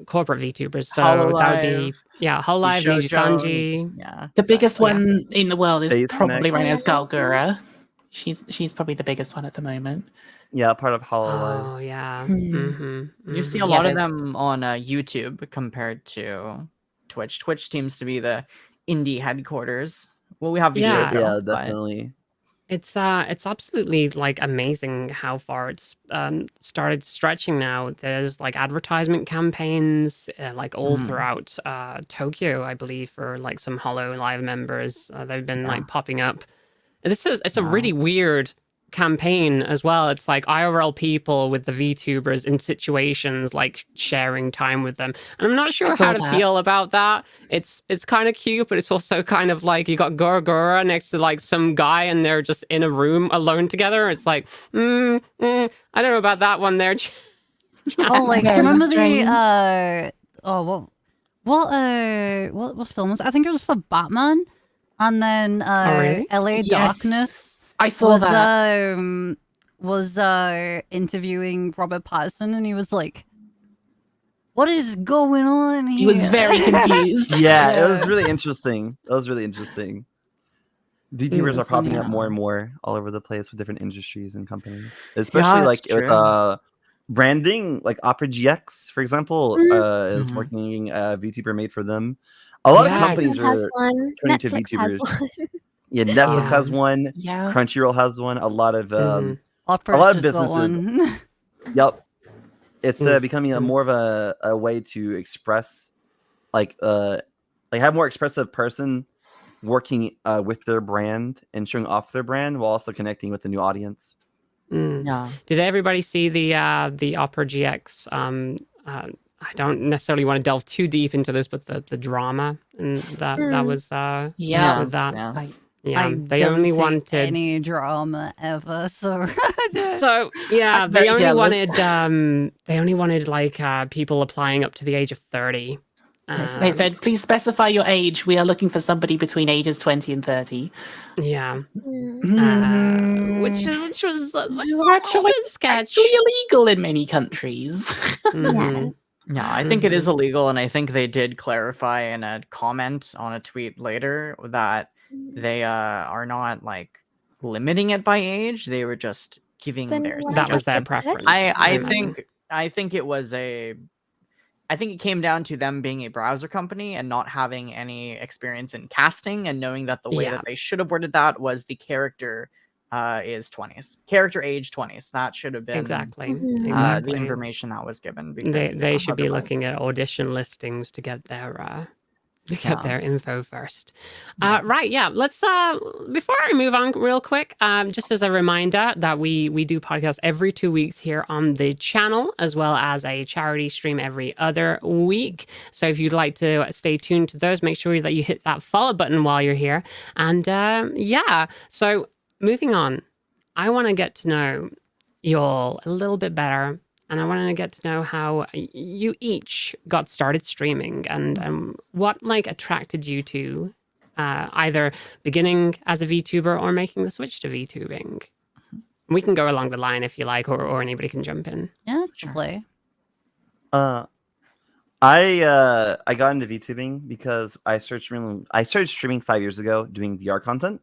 corporate VTubers. So that would be Hololive, Nijisanji. Yeah. The biggest Yeah. one in the world is Face probably Neck. right now is Galgura. She's probably the biggest one at the moment. Yeah, part of Hololive. Oh yeah. You see a Yeah, lot of they're- them on YouTube compared to Twitch. Twitch seems to be the indie headquarters. Well, we have Yeah. Vshoujo, Yeah, but- definitely. It's absolutely like amazing how far it's started stretching now. There's like advertisement campaigns like all throughout Tokyo, I believe, for like some Hololive members. They've been like popping up. And it's a really weird campaign as well. It's like IRL people with the VTubers in situations like sharing time with them. And I'm not sure how to feel about that. It's kind of cute, but it's also kind of like you got Gora next to like some guy and they're just in a room alone together. It's like, I don't know about that one there. Oh, like, do you Very remember strange. what film was it? I think it was for Batman. And then really? LA Yes. Darkness I saw that. was interviewing Robert Pattinson, and he was like, "What is going on here?" He was very confused. Yeah, it was really interesting. That was really interesting. VTubers are popping up more and more all over the place with different industries and companies, especially Yeah, like it's with true. branding. Like Opera GX, for example, is Mhm. working a VTuber made for them. A lot of Yes. companies Amazon has are one. turning to Netflix has VTubers. one. Yeah, Netflix Yeah. has one. Yeah. Crunchyroll has one. A lot of Mhm. Opera's just got businesses. one. Yep, it's Mm, becoming a more of a way to express like have more expressive person working with their brand and showing off their brand while also connecting with the new audience. mm. Yeah. Did everybody see the Opera GX? I don't necessarily want to delve too deep into this, but the drama and that was Yeah. Yes, that yes. yeah I they don't only see wanted any drama ever, so so yeah I'm they very only jealous. wanted like people applying up to the age of 30. Yes, they said, please specify your age. We are looking for somebody between ages 20 and 30. Yeah, which Mm. was a Actually, bit sketch. actually illegal in many countries. Mhm. Yeah, I think it is Mhm. illegal, and I think they did clarify in a comment on a tweet later that they are not like limiting it by age. They were just giving Then their why That was their just preference. suggestion? I imagine. think it was I think it came down to them being a browser company and not having any experience in casting and knowing that the way Yeah. that they should have worded that was the character is 20s. Character age 20s. That should have been Exactly. Mhm. Exactly. the information that was given They because they should be otherwise- looking at audition listings to get their Yeah. info first. Yeah. Right, yeah. Let's before I move on real quick, just as a reminder that we do podcasts every 2 weeks here on the channel, as well as a charity stream every other week. So if you'd like to stay tuned to those, make sure that you hit that follow button while you're here. And yeah, so moving on, I want to get to know you all a little bit better. And I want to get to know how you each got started streaming and what like attracted you to either beginning as a VTuber or making the switch to VTubing. We can go along the line if you like, or anybody can jump in. yeah, Sure. play. I got into VTubing because I started streaming 5 years ago doing VR content,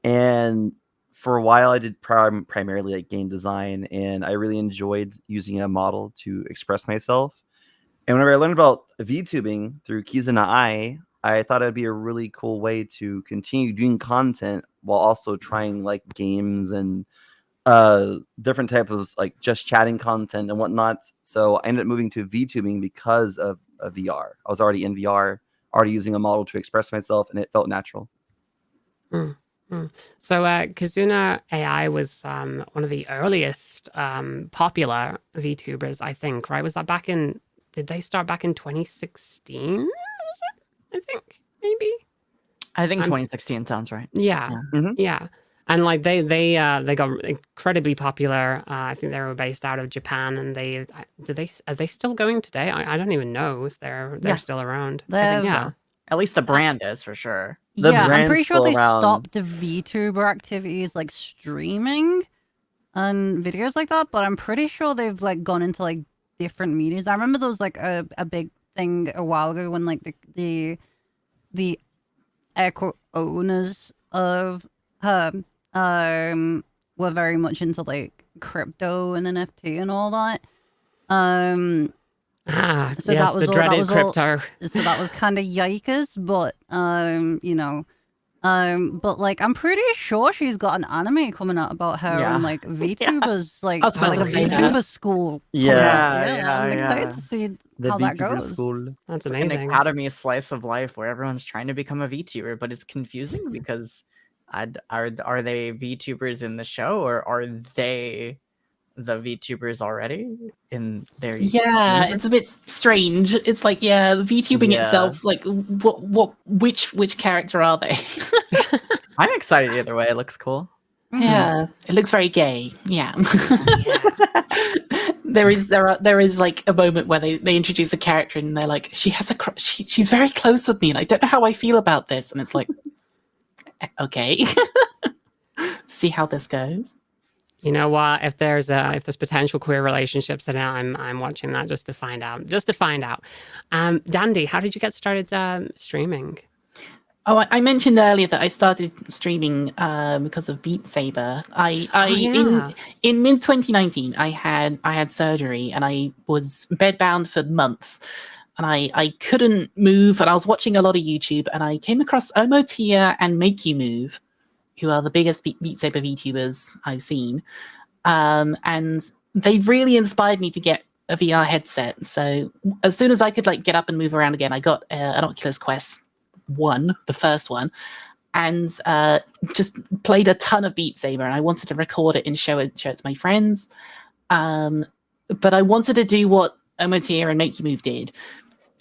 and for a while I did primarily like game design, and I really enjoyed using a model to express myself. And whenever I learned about VTubing through Kizuna I thought it'd be a really cool way to continue doing content while also trying like games and different types of like just chatting content and whatnot. So I ended up moving to VTubing because of VR. I was already in VR, already using a model to express myself, and it felt natural. So Kizuna AI was one of the earliest popular VTubers, I think, right? Was that back in, did they start back in 2016? Was it? I think, maybe. I think I'm- 2016 sounds right. Yeah, Mhm. yeah. And like they got incredibly popular. I think they were based out of Japan, and are they still going today? I don't even know if they're Yeah. still around. They I have- think Yeah. so. At least the brand is for sure. The Yeah, I'm brand's pretty sure still they around. stopped the VTuber activities like streaming and videos like that, but I'm pretty sure they've like gone into like different medias. I remember there was like a big thing a while ago when like the air quote owners of were very much into like crypto and NFT and all that. So yes, that was the all- that dreaded was all- crypto. So that was kind of yikers, but you know, but like I'm pretty sure she's got an anime coming out about her Yeah. and like VTubers, like I was about like to a say that. VTuber school. Yeah. coming out. Yeah, I'm excited yeah. to see The how that VTuber goes. school. That's It's like an amazing. academy slice of life where everyone's trying to become a VTuber, but it's confusing because are they VTubers in the show or are they the VTubers already in their Yeah, universe? it's a bit strange. It's like, yeah, VTubing Yeah. itself, like which character are they? I'm excited either way. It looks cool. Yeah, it looks very gay. Yeah. Yeah. there is like a moment where they introduce a character and they're like, she has she's very close with me and I don't know how I feel about this, and it's like, okay. See how this goes. You know what? If there's potential queer relationships in it, I'm watching that just to find out. Dandy, how did you get started streaming? Oh, I mentioned earlier that I started streaming because of Beat Saber. Yeah. In mid 2019, I had surgery and I was bedbound for months, and I couldn't move. And I was watching a lot of YouTube, and I came across Omotia and Make You Move, who are the biggest Beat Saber VTubers I've seen, and they really inspired me to get a VR headset. So as soon as I could like get up and move around again, I got an Oculus Quest 1, the first one, and just played a ton of Beat Saber, and I wanted to record it and show it to my friends. But I wanted to do what Omotia and Make You Move did,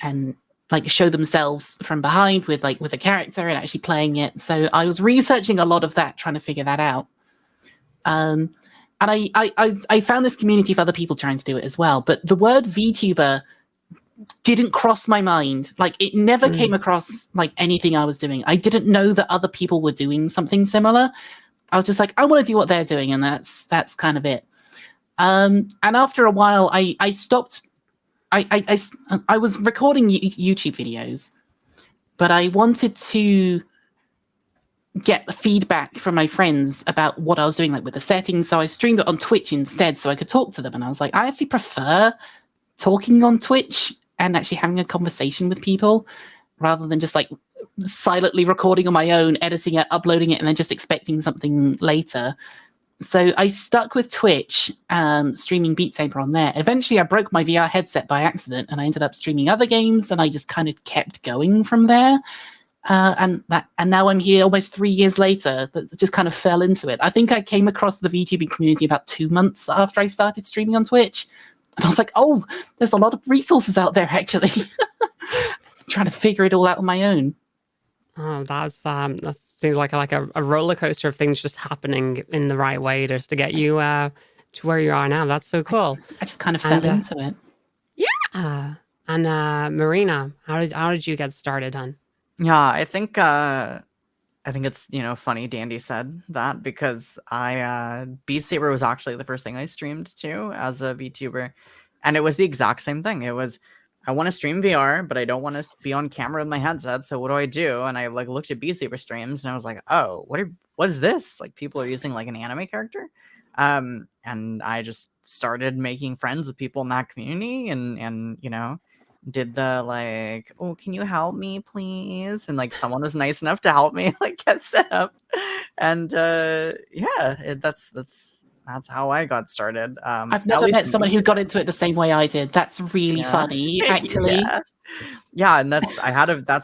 and like show themselves from behind with a character and actually playing it. So I was researching a lot of that, trying to figure that out. And I found this community of other people trying to do it as well. But the word VTuber didn't cross my mind. Like it never came across like anything I was doing. I didn't know that other people were doing something similar. I was just like, I want to do what they're doing, and that's kind of it. And after a while, I stopped. I was recording YouTube videos, but I wanted to get feedback from my friends about what I was doing, like with the settings. So I streamed it on Twitch instead, so I could talk to them. And I was like, I actually prefer talking on Twitch and actually having a conversation with people rather than just like silently recording on my own, editing it, uploading it, and then just expecting something later. So I stuck with Twitch, streaming Beat Saber on there. Eventually I broke my VR headset by accident and I ended up streaming other games, and I just kind of kept going from there. And now I'm here almost 3 years later. That just kind of fell into it. I think I came across the VTubing community about 2 months after I started streaming on Twitch. And I was like, oh, there's a lot of resources out there, actually. Trying to figure it all out on my own. Oh, that seems like a roller coaster of things just happening in the right way just to get you to where you are now. That's so cool. I just kind of fell into it. Yeah. And Marina, how did you get started on? Yeah, I think it's funny Dandy said that, because Beat Saber was actually the first thing I streamed to as a VTuber, and it was the exact same thing. It was, I want to stream VR, but I don't want to be on camera with my headset. So what do I do? And I like looked at Beat Saber streams, and I was like, oh, what is this? Like people are using like an anime character, and I just started making friends with people in that community, and did the like, oh, can you help me please? And like someone was nice enough to help me like get set up, and that's how I got started. I've never met someone who got into it the same way I did. That's really funny, actually. Yeah, and that's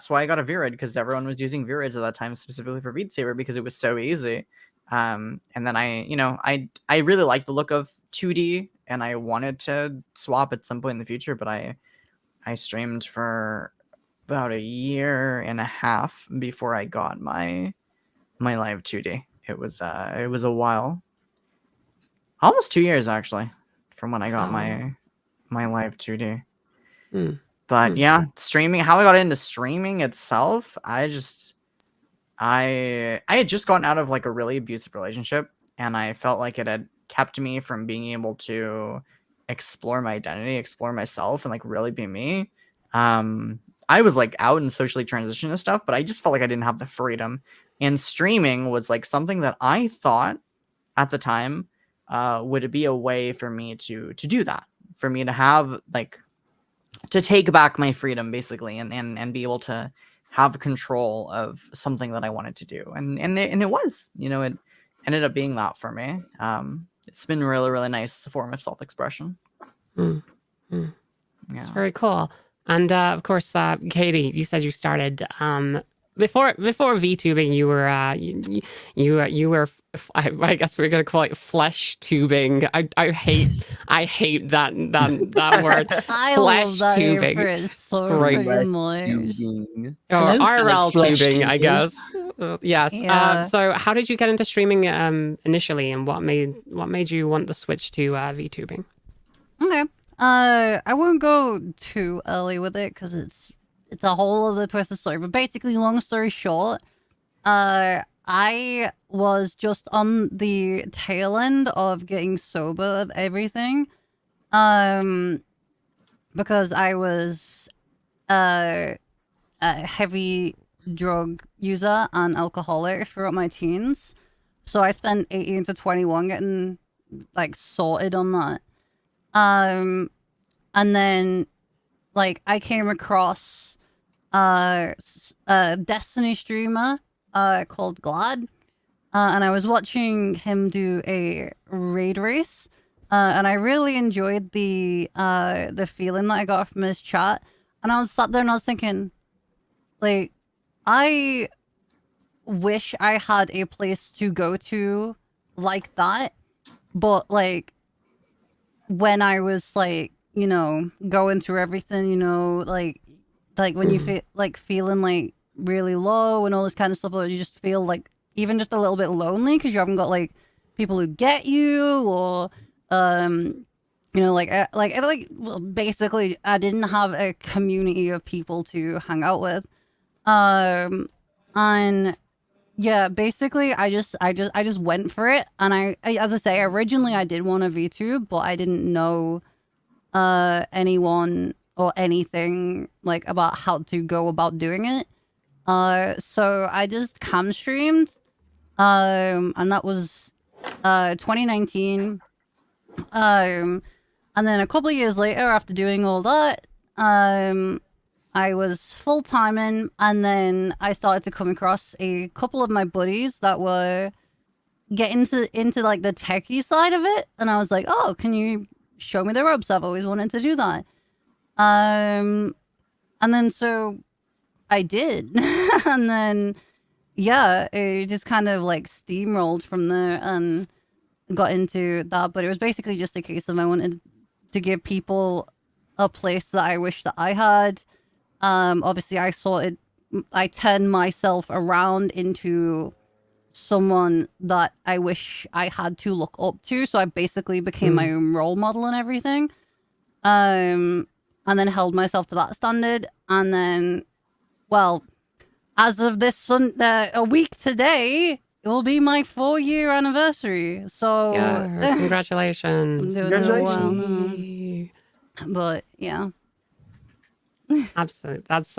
why I got a V-Rid, because everyone was using V-Rids at that time specifically for Beat Saber because it was so easy. And then I really liked the look of 2D, and I wanted to swap at some point in the future, but I streamed for about 1.5 years before I got my live 2D. It was a while. Almost 2 years actually from when I got my live 2D. But yeah, streaming, how I got into streaming itself, I had just gotten out of like a really abusive relationship, and I felt like it had kept me from being able to explore my identity, explore myself, and like really be me. I was like out and socially transitioned and stuff, but I just felt like I didn't have the freedom. And streaming was like something that I thought at the time would be a way for me to do that, for me to have like to take back my freedom basically, and be able to have control of something that I wanted to do. And it was, it ended up being that for me. It's been really, really nice. It's a form of self-expression. It's very cool. And of course, Katie, you said you started before VTubing. You were you were I guess we're gonna call it flesh tubing. I hate that word. I flesh love that tubing. phrase so great. freaking much. Or Hello, IRL flesh tubing, I tubers. guess. Yes. Yeah. So how did you get into streaming initially, and what made you want the switch to VTubing? Okay. I won't go too early with it because it's a whole other twisted story. But basically, long story short, I was just on the tail end of getting sober of everything, because I was a heavy drug user and alcoholic throughout my teens. So I spent 18 to 21 getting like sorted on that. And then like I came across a Destiny streamer called Glad. And I was watching him do a raid race. And I really enjoyed the feeling that I got from his chat. And I was sat there and I was thinking, like, I wish I had a place to go to like that. But like when I was like, you know, going through everything, you know, like when you feel like feeling like really low and all this kind of stuff, or you just feel like even just a little bit lonely because you haven't got like people who get you, or you know, well, basically I didn't have a community of people to hang out with, and yeah, basically I just went for it. And I as I say, originally I did want a VTube, but I didn't know anyone or anything like about how to go about doing it. So I just cam streamed, and that was 2019. And then a couple of years later, after doing all that, I was full timing, and then I started to come across a couple of my buddies that were getting into like the techie side of it, and I was like, "Oh, can you show me the ropes? I've always wanted to do that." And then so I did, and then yeah, it just kind of like steamrolled from there and got into that. But it was basically just a case of I wanted to give people a place that I wish that I had. Obviously I turned myself around into someone that I wish I had to look up to. So I basically became my own role model and everything. And then held myself to that standard. And then, well, as of this a week today, it will be my 4-year anniversary. So Yeah, congratulations. I'm doing it well now. Congratulations. But yeah. Absolutely, that's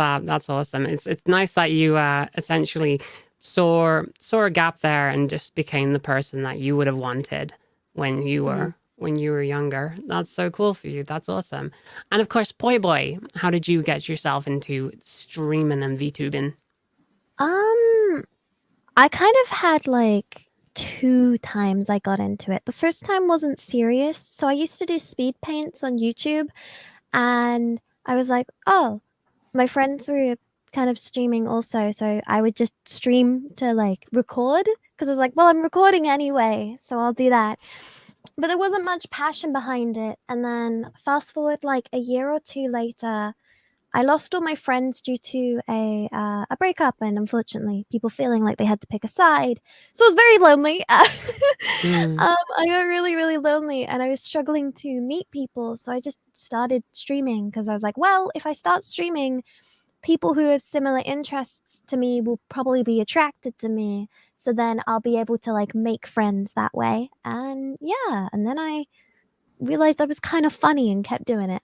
awesome. It's nice that you essentially saw a gap there and just became the person that you would have wanted when you were younger. That's so cool for you. That's awesome. And of course, Poiboi, how did you get yourself into streaming and VTubing? I kind of had like 2 times I got into it. The first time wasn't serious, so I used to do speed paints on YouTube, and I was like, oh, my friends were kind of streaming also, so I would just stream to like record because I was like, well, I'm recording anyway, so I'll do that. But there wasn't much passion behind it, and then fast forward like a year or 2 later, I lost all my friends due to a breakup, and unfortunately, people feeling like they had to pick a side. So I was very lonely. I got really, really lonely, and I was struggling to meet people. So I just started streaming because I was like, well, if I start streaming, people who have similar interests to me will probably be attracted to me. So then I'll be able to like make friends that way. And yeah, and then I realized I was kind of funny and kept doing it.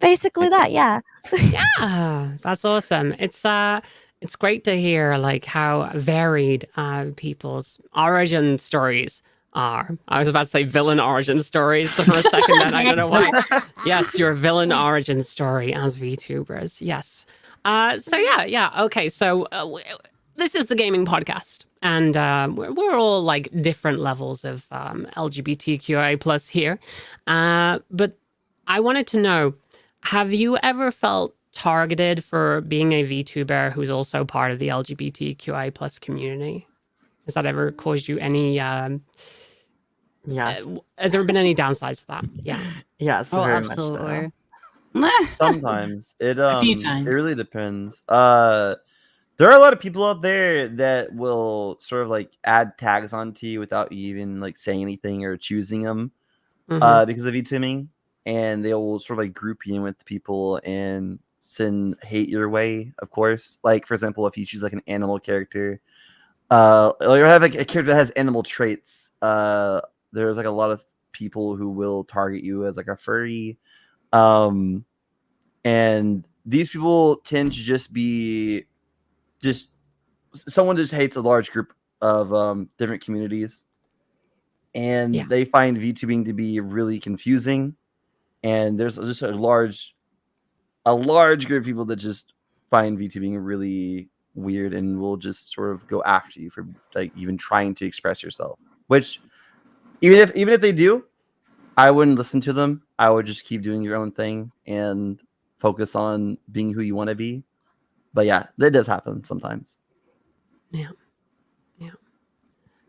Basically that, yeah. Yeah, that's awesome. It's great to hear like how varied people's origin stories are. I was about to say villain origin stories for a second, then I don't know why. Yes, your villain origin story as VTubers. Yes. So yeah. Okay, so this is the gaming podcast, and we're all like different levels of LGBTQIA plus here. But I wanted to know, have you ever felt targeted for being a VTuber who's also part of the LGBTQI plus community? Has that ever caused you any? Yes. Has there been any downsides to that? Yeah. Yes, Oh, very much absolutely. so. Sometimes it few it times. really depends. There are a lot of people out there that will sort of like add tags onto you without you even like saying anything or choosing them because of VTubing, and they'll sort of like group you in with people and send hate your way. Of course, like for example, if you choose like an animal character, or you have like a character that has animal traits, there's like a lot of people who will target you as like a furry, and these people tend to just be someone just hates a large group of different communities, and Yeah. they find VTubing to be really confusing. And there's just a large group of people that just find VTubing really weird and will just sort of go after you for like even trying to express yourself. Which even if they do, I wouldn't listen to them. I would just keep doing your own thing and focus on being who you want to be. But yeah, that does happen sometimes. Yeah.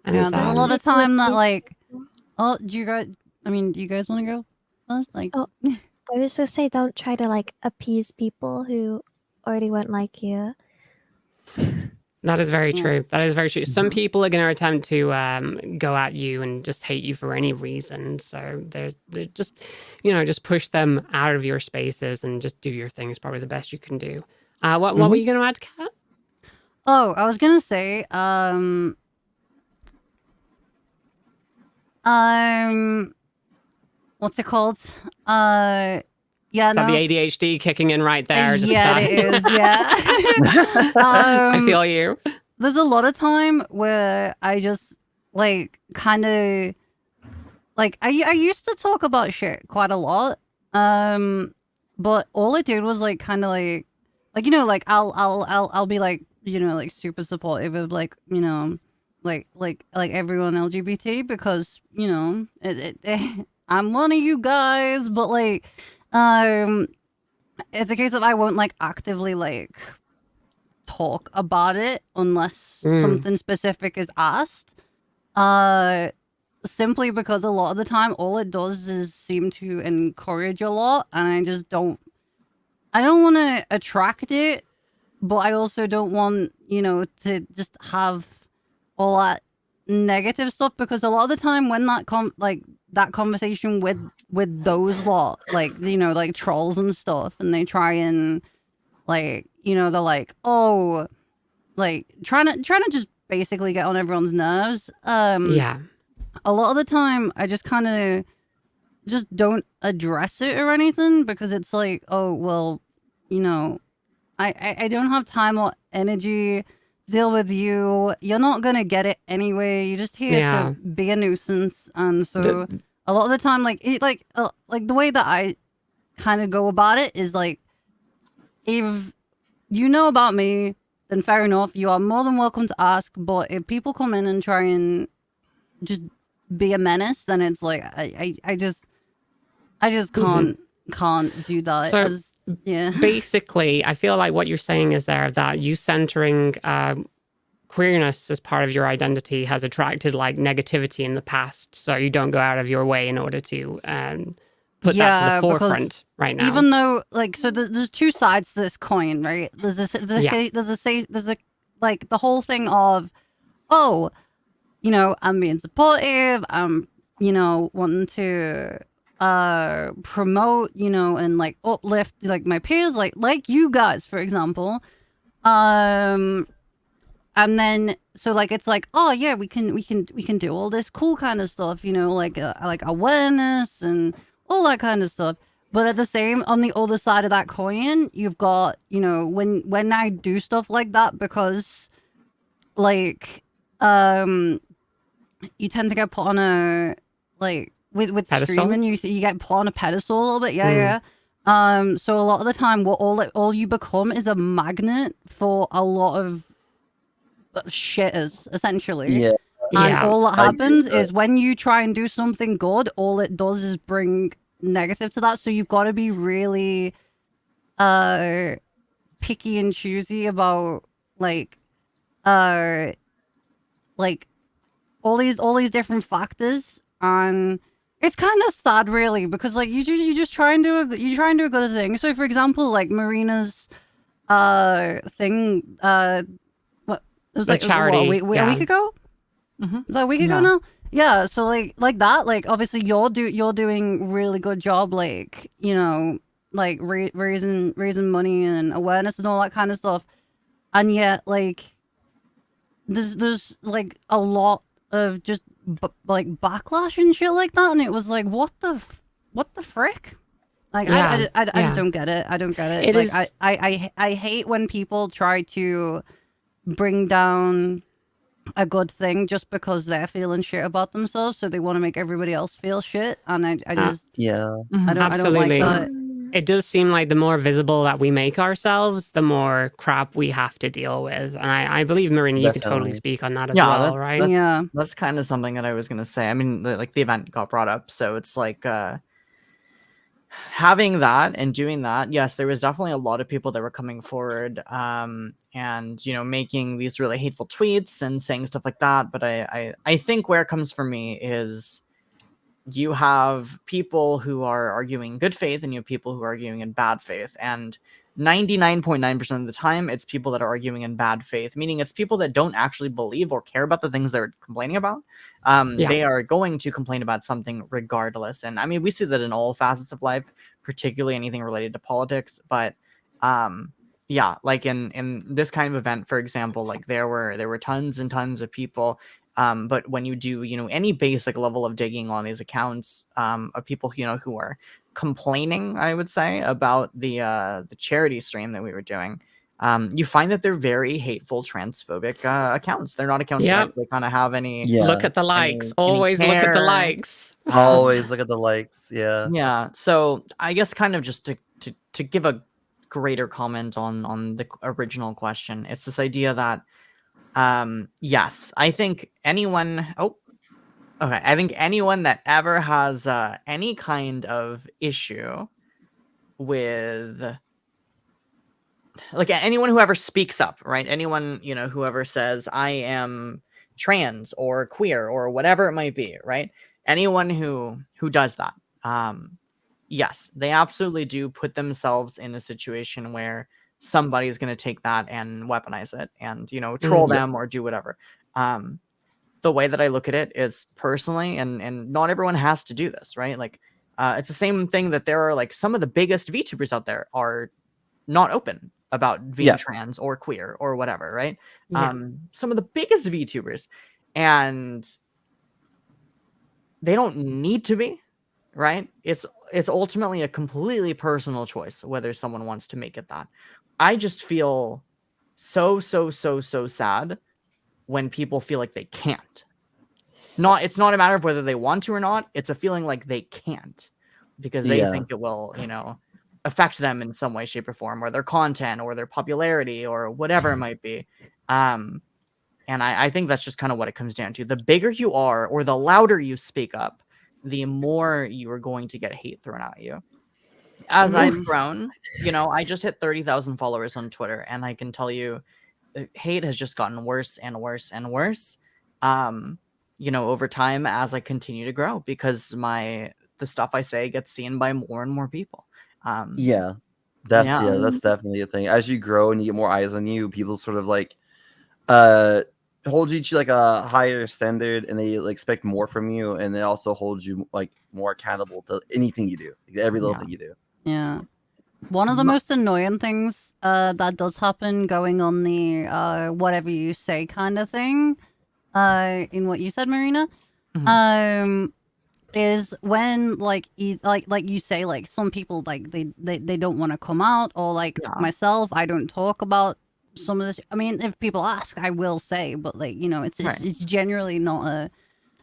And Yeah, it's there's a sad. lot of time that Like- like, oh, do you guys want to go first? Like, Oh. I was just say, don't try to like appease people who already won't like you. That is very Yeah. true. That is very true. Some people are going to attempt to go at you and just hate you for any reason. So they're just, just push them out of your spaces and just do your thing is probably the best you can do. What were you going to add, Kat? oh, I was gonna say, what's it called? Yeah, Is that no. the ADHD kicking in right there? Just, yeah, it is. Yeah. I feel you. There's a lot of time where I just like kind of like I used to talk about shit quite a lot. But all I did was like kind of like like I'll be like like super supportive of like like everyone LGBT because I'm one of you guys, but like it's a case of I won't like actively like talk about it unless something specific is asked. Simply because a lot of the time all it does is seem to encourage a lot, and I don't want to attract it, but I also don't want to just have all that negative stuff, because a lot of the time when that that conversation with those lot, like like trolls and stuff, and they try and like they're like, oh, like trying to just basically get on everyone's nerves. Yeah. A lot of the time I just kind of just don't address it or anything, because it's like, oh well, I don't have time or energy to deal with you. You're not gonna get it anyway. You're just here to be a nuisance. And so a lot of the time, like the way that I kind of go about it is like, if you know about me, then fair enough. You are more than welcome to ask. But if people come in and try and just be a menace, then it's like I just can't do that. So yeah. basically, I feel like what you're saying is there that you centering queerness as part of your identity has attracted like negativity in the past, so you don't go out of your way in order to put that to the forefront right now. Even though like, so there's two sides to this coin, right? There's like the whole thing of, oh, I'm being supportive, I'm wanting to promote and like uplift like my peers, like you guys, for example, and then so like it's like, oh yeah, we can do all this cool kind of stuff, like awareness and all that kind of stuff. But at the same, on the other side of that coin, you've got when I do stuff like that, because like you tend to get put on a like with pedestal? streaming, you get put on a pedestal a little bit. Yeah. So a lot of the time, what all you become is a magnet for a lot of shitters, essentially. Yeah. And Yeah, all that I agree happens with that. is when you try and do something good, all it does is bring negative to that. So you've got to be really picky and choosy about like all these different factors. And it's kind of sad, really, because like you just try and do a good thing. So for example, like Marina's thing, what it was The like charity, a week ago. Mhm. Is that a week ago Yeah. now? Yeah. So like that, like obviously you're doing really good job, like like raising money and awareness and all that kind of stuff, and yet like there's like a lot of just like backlash and shit like that, and it was like, what the frick? Like Yeah, I yeah. just don't get it. I don't get it. It like is- I hate when people try to bring down a good thing just because they're feeling shit about themselves, so they want to make everybody else feel shit. And I just Yeah. I don't like Absolutely. that. It does seem like the more visible that we make ourselves, the more crap we have to deal with. And I believe, Marina, you could totally Definitely. speak on that as Yeah, well, that's- right? Yeah. That's kind of something that I was gonna say. I mean, like the event got brought up, so it's like having that and doing that. Yes, there was definitely a lot of people that were coming forward, and making these really hateful tweets and saying stuff like that. But I think where it comes for me is you have people who are arguing good faith and you have people who are arguing in bad faith, and 99.9% of the time it's people that are arguing in bad faith, meaning it's people that don't actually believe or care about the things they're complaining about. They are going to complain about something regardless, and I mean, we see that in all facets of life, particularly anything related to politics. But yeah, like in this kind of event, for example, like there were tons and tons of people. But when you do, any basic level of digging on these accounts, of people, who are complaining, I would say, about the charity stream that we were doing, you find that they're very hateful, transphobic accounts. They're not accounts that Yep. actually kind of have any. Yeah. Look at the likes. any Always look at the care. likes. Always look at the likes. Yeah. Yeah. So I guess kind of just to give a greater comment on the original question, it's this idea that yes, I think anyone that ever has any kind of issue with, like, anyone who ever speaks up, right? Anyone, whoever says I am trans or queer or whatever it might be, right? Anyone who does that, yes, they absolutely do put themselves in a situation where somebody's going to take that and weaponize it and troll them or do whatever. The way that I look at it is personally, and not everyone has to do this, right? Like it's the same thing that there are, like, some of the biggest VTubers out there are not open about being trans or queer or whatever, right? Yeah. Some of the biggest VTubers, and they don't need to be, right? It's ultimately a completely personal choice whether someone wants to make it that. I just feel so sad when people feel like they can't. It's not a matter of whether they want to or not. It's a feeling like they can't because they think it will, affect them in some way, shape, or form, or their content or their popularity or whatever it might be. And I think that's just kind of what it comes down to. The bigger you are or the louder you speak up, the more you are going to get hate thrown at you. As I've grown, I just hit 30,000 followers on Twitter, and I can tell you hate has just gotten worse and worse and worse, over time as I continue to grow, because the stuff I say gets seen by more and more people. Yeah. That's definitely a thing. As you grow and you get more eyes on you, people sort of like hold you to like a higher standard, and they like expect more from you, and they also hold you like more accountable to anything you do, like, every little thing you do. Yeah. One of the most annoying things that does happen going on the whatever you say kind of thing, in what you said, Marina, is when like you say, like, some people, like, they don't want to come out, or like myself, I don't talk about some of this. I mean, if people ask, I will say, but like, it's generally not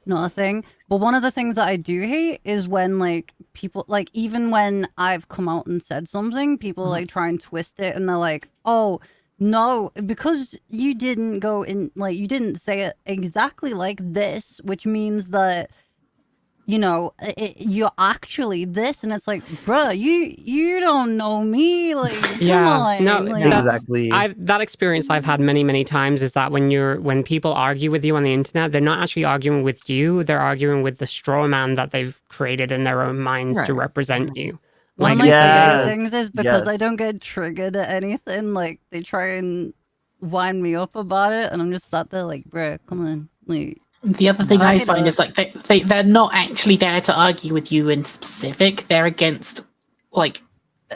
a thing. But one of the things that I do hate is when, like, people, like, even when I've come out and said something, people like try and twist it, and they're like, oh no, because you didn't go in, like, you didn't say it exactly like this, which means that you're actually this. And it's like, bruh, you don't know me, like, come on. No, like, Exactly. that experience I've had many times is that when people argue with you on the internet, they're not actually arguing with you, they're arguing with the straw man that they've created in their own minds to represent you. One of Like, my favorite things is because I don't get triggered at anything, like, they try and wind me up about it, and I'm just sat there like, bruh, come on, like. The other thing I find is, like, they're not actually there to argue with you in specific. They're against, like,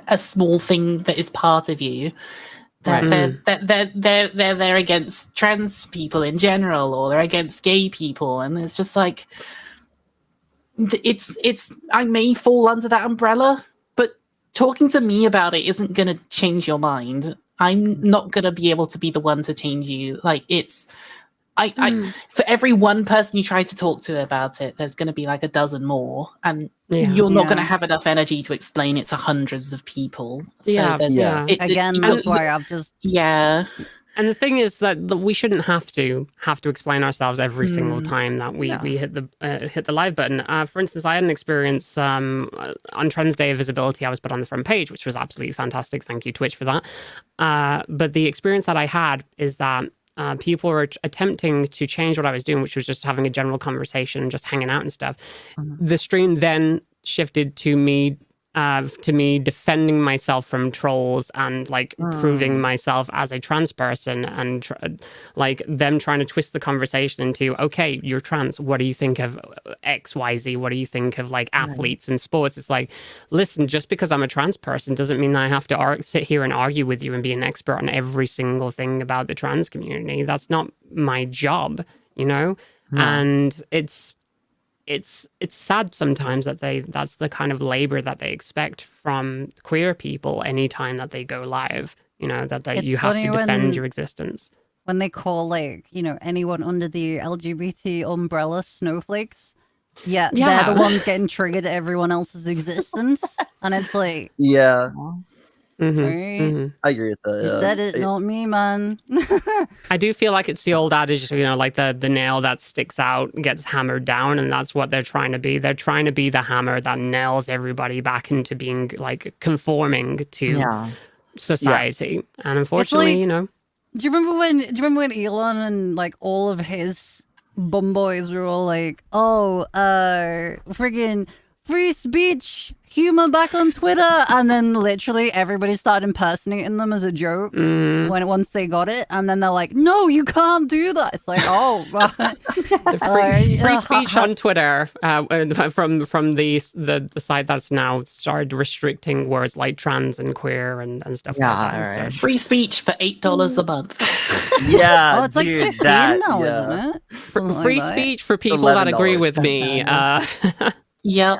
a small thing that is part of you. They're there against trans people in general, or they're against gay people, and it's just like, it's I may fall under that umbrella, but talking to me about it isn't going to change your mind. I'm not going to be able to be the one to change you. Like, it's... for every one person you try to talk to about it, there's going to be like a dozen more, and you're not going to have enough energy to explain it to hundreds of people. So Again, that's why I've just And the thing is that we shouldn't have to explain ourselves every single time that we hit the live button. For instance, I had an experience on Trans Day of Visibility. I was put on the front page, which was absolutely fantastic. Thank you, Twitch, for that. But the experience that I had is that people were attempting to change what I was doing, which was just having a general conversation and just hanging out and stuff. The stream then shifted to me defending myself from trolls and like proving myself as a trans person, and like them trying to twist the conversation into, okay, you're trans, what do you think of XYZ, what do you think of like athletes and sports? It's like, listen, just because I'm a trans person doesn't mean that I have to sit here and argue with you and be an expert on every single thing about the trans community. That's not my job, you know. And it's sad sometimes that that's the kind of labor that they expect from queer people anytime that they go live, you know, that you have to defend your existence. When they call, like, you know, anyone under the LGBT umbrella snowflakes, they're the ones getting triggered at everyone else's existence. And it's like... I agree with that. You said it, not me, man. I do feel like it's the old adage, you know, like the nail that sticks out gets hammered down, and that's what they're trying to be. They're trying to be the hammer that nails everybody back into being like conforming to society. And unfortunately, like, you know. Do you remember when Elon and like all of his bum boys were all like, oh, friggin' free speech, humor back on Twitter, and then literally everybody started impersonating them as a joke once they got it, and then they're like, no, you can't do that. It's like, oh, free speech on Twitter from the site that's now started restricting words like trans and queer and stuff like that. So. Free speech for $8 a month. It's like 15 now, isn't it? Free speech for people that agree with me. Yep.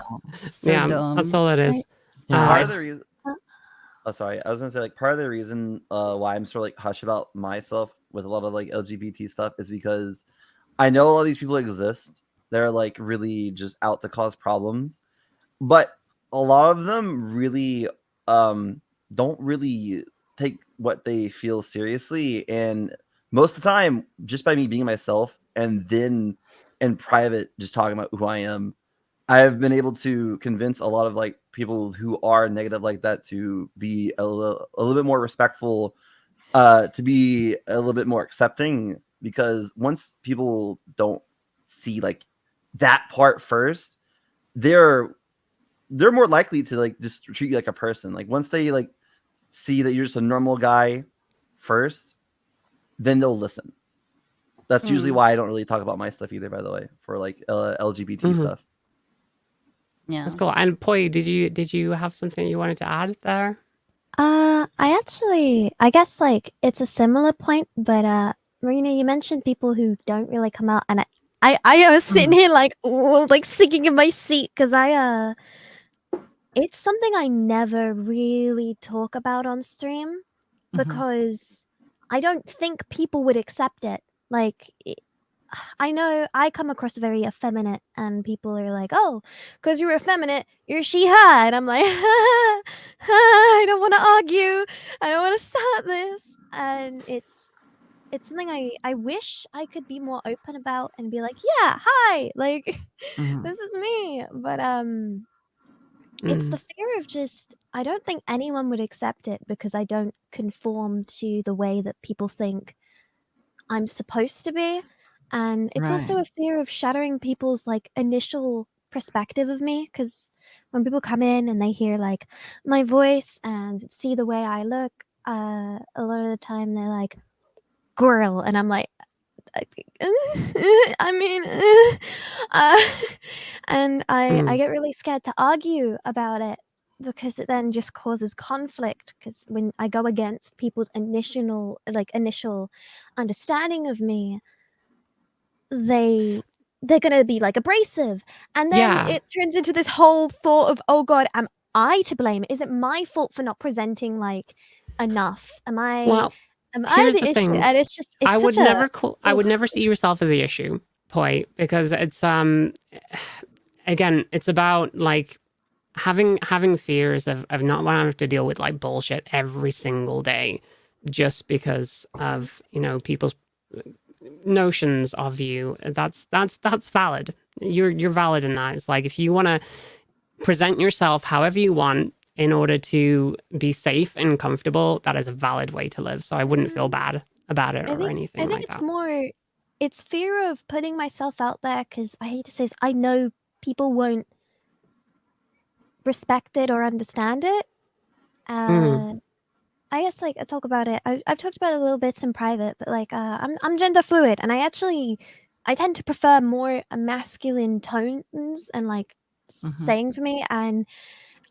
So that's all it is. Part of the reason. Oh, sorry. I was gonna say, like, part of the reason why I'm sort of like hush about myself with a lot of like LGBT stuff is because I know a lot of these people exist. They're like really just out to cause problems, but a lot of them really don't really take what they feel seriously. And most of the time, just by me being myself and then in private just talking about who I am, I've been able to convince a lot of like people who are negative like that to be a little bit more respectful, to be a little bit more accepting, because once people don't see like that part first, they're more likely to like just treat you like a person. Like once they like see that you're just a normal guy first, then they'll listen. That's usually why I don't really talk about my stuff either, by the way, for like LGBT stuff. Yeah, that's cool. And Poi, did you have something you wanted to add there? I guess like it's a similar point, but Marina, you mentioned people who don't really come out, and I was sitting here like sinking in my seat because it's something I never really talk about on stream because I don't think people would accept it. Like, I know I come across very effeminate, and people are like, "Oh, because you're effeminate, you're she/her," and I'm like, I don't want to argue. I don't want to start this, and it's something I wish I could be more open about and be like, "Yeah, hi, like this is me," but it's the fear of just I don't think anyone would accept it because I don't conform to the way that people think I'm supposed to be. And it's also a fear of shattering people's like initial perspective of me, because when people come in and they hear like my voice and see the way I look, a lot of the time they're like, "Girl," and I'm like, I mean, and I get really scared to argue about it because it then just causes conflict. Because when I go against people's initial understanding of me, they're gonna be like abrasive, and then it turns into this whole thought of, oh god, am I to blame? Is it my fault for not presenting like enough? Well, Am I here's the the issue? thing. And it's just I would such never a I would never see yourself as the issue, Poi, because it's again, it's about like having fears of not wanting to deal with like bullshit every single day just because of, you know, people's notions of you. That's valid. You're valid in that. It's like if you want to present yourself however you want in order to be safe and comfortable, that is a valid way to live. So I wouldn't feel bad about it or anything I think like it's that. more, it's fear of putting myself out there because I hate to say this, I know people won't respect it or understand it. I guess like I talk about it. I've talked about it a little bit in private, but like I'm gender fluid, and I tend to prefer more masculine tones and like saying for me, and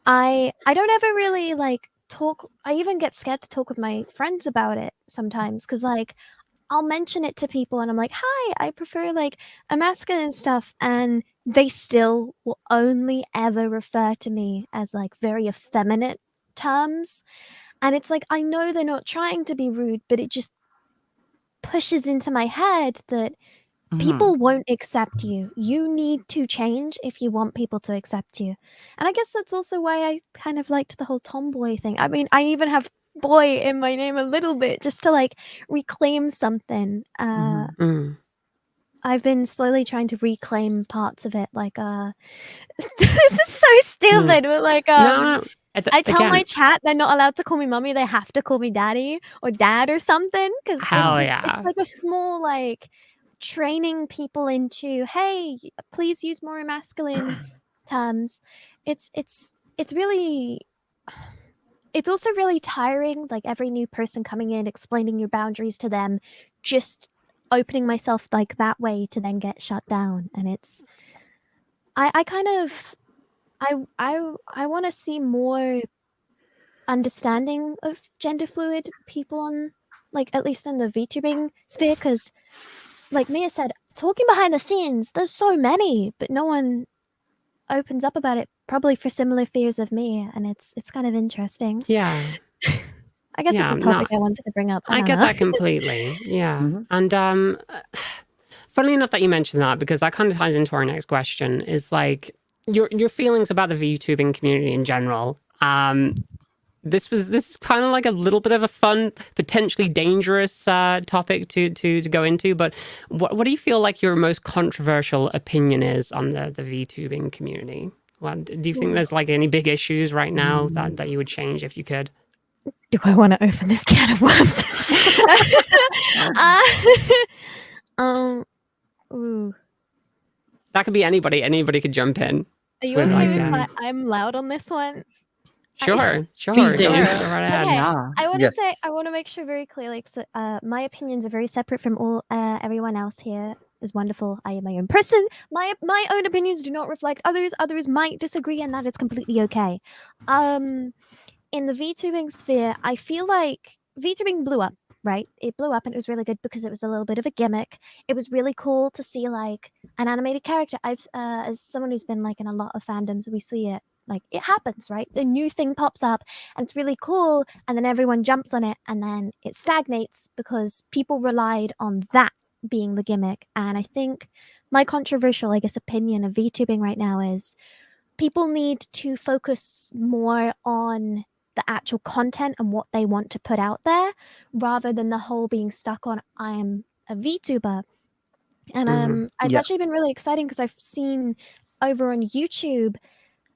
I don't ever really like talk. I even get scared to talk with my friends about it sometimes because like I'll mention it to people and I'm like, hi, I prefer like a masculine stuff, and they still will only ever refer to me as like very effeminate terms. And it's like, I know they're not trying to be rude, but it just pushes into my head that people won't accept you. You need to change if you want people to accept you. And I guess that's also why I kind of liked the whole tomboy thing. I mean, I even have boy in my name a little bit just to like reclaim something. I've been slowly trying to reclaim parts of it. Like, this is so stupid, but like, No. I tell my chat they're not allowed to call me mommy. They have to call me daddy or dad or something. Because it's like a small like training people into, hey, please use more masculine terms. It's really, it's also really tiring. Like every new person coming in, explaining your boundaries to them, just opening myself like that way to then get shut down. And it's, I kind of, I want to see more understanding of gender fluid people on, like, at least in the VTubing sphere, because like Mia said, talking behind the scenes, there's so many, but no one opens up about it, probably for similar fears of me, and it's kind of interesting. Yeah. I guess it's a topic I wanted to bring up. I get that completely. Yeah. And funnily enough that you mentioned that, because that kind of ties into our next question, is like your feelings about the VTubing community in general. This is kind of like a little bit of a fun, potentially dangerous topic to go into. But what do you feel like your most controversial opinion is on the VTubing community? Do you think there's like any big issues right now that you would change if you could? Do I want to open this can of worms? Ooh. That could be anybody. Anybody could jump in. Are you okay if I'm loud on this one? Sure. Please do. Go right ahead. Okay. Yeah. I want to say, I want to make sure very clearly, because my opinions are very separate from all everyone else here. Is wonderful. I am my own person. My own opinions do not reflect others. Others might disagree, and that is completely okay. In the VTubing sphere, I feel like VTubing blew up, right? It blew up and it was really good because it was a little bit of a gimmick. It was really cool to see like an animated character. I've as someone who's been like in a lot of fandoms, we see it like it happens, right? A new thing pops up and it's really cool, and then everyone jumps on it and then it stagnates because people relied on that being the gimmick. And I think my controversial, I guess, opinion of VTubing right now is people need to focus more on the actual content and what they want to put out there, rather than the whole being stuck on I'm a VTuber. And it's actually been really exciting because I've seen over on YouTube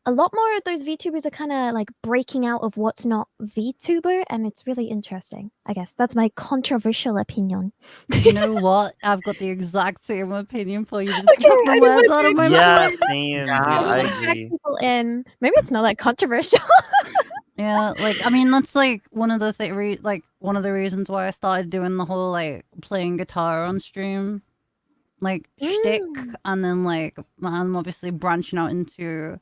a lot more of those VTubers are kind of like breaking out of what's not VTuber, and it's really interesting. I guess that's my controversial opinion. You know what? I've got the exact same opinion for you. Just took the words out of my mouth. Same. Dude, I agree. People in. Maybe it's not that controversial. Yeah, like I mean that's like one of the one of the reasons why I started doing the whole like playing guitar on stream, like shtick, and then like I'm obviously branching out into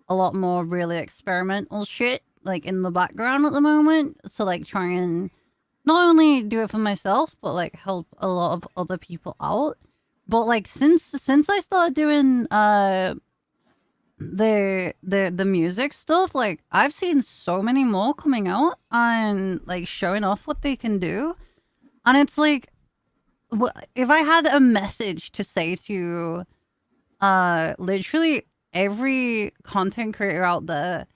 a lot more really experimental shit like in the background at the moment to like try and not only do it for myself but like help a lot of other people out. But like since I started doing the music stuff, like I've seen so many more coming out and like showing off what they can do, and it's like, if I had a message to say to literally every content creator out there,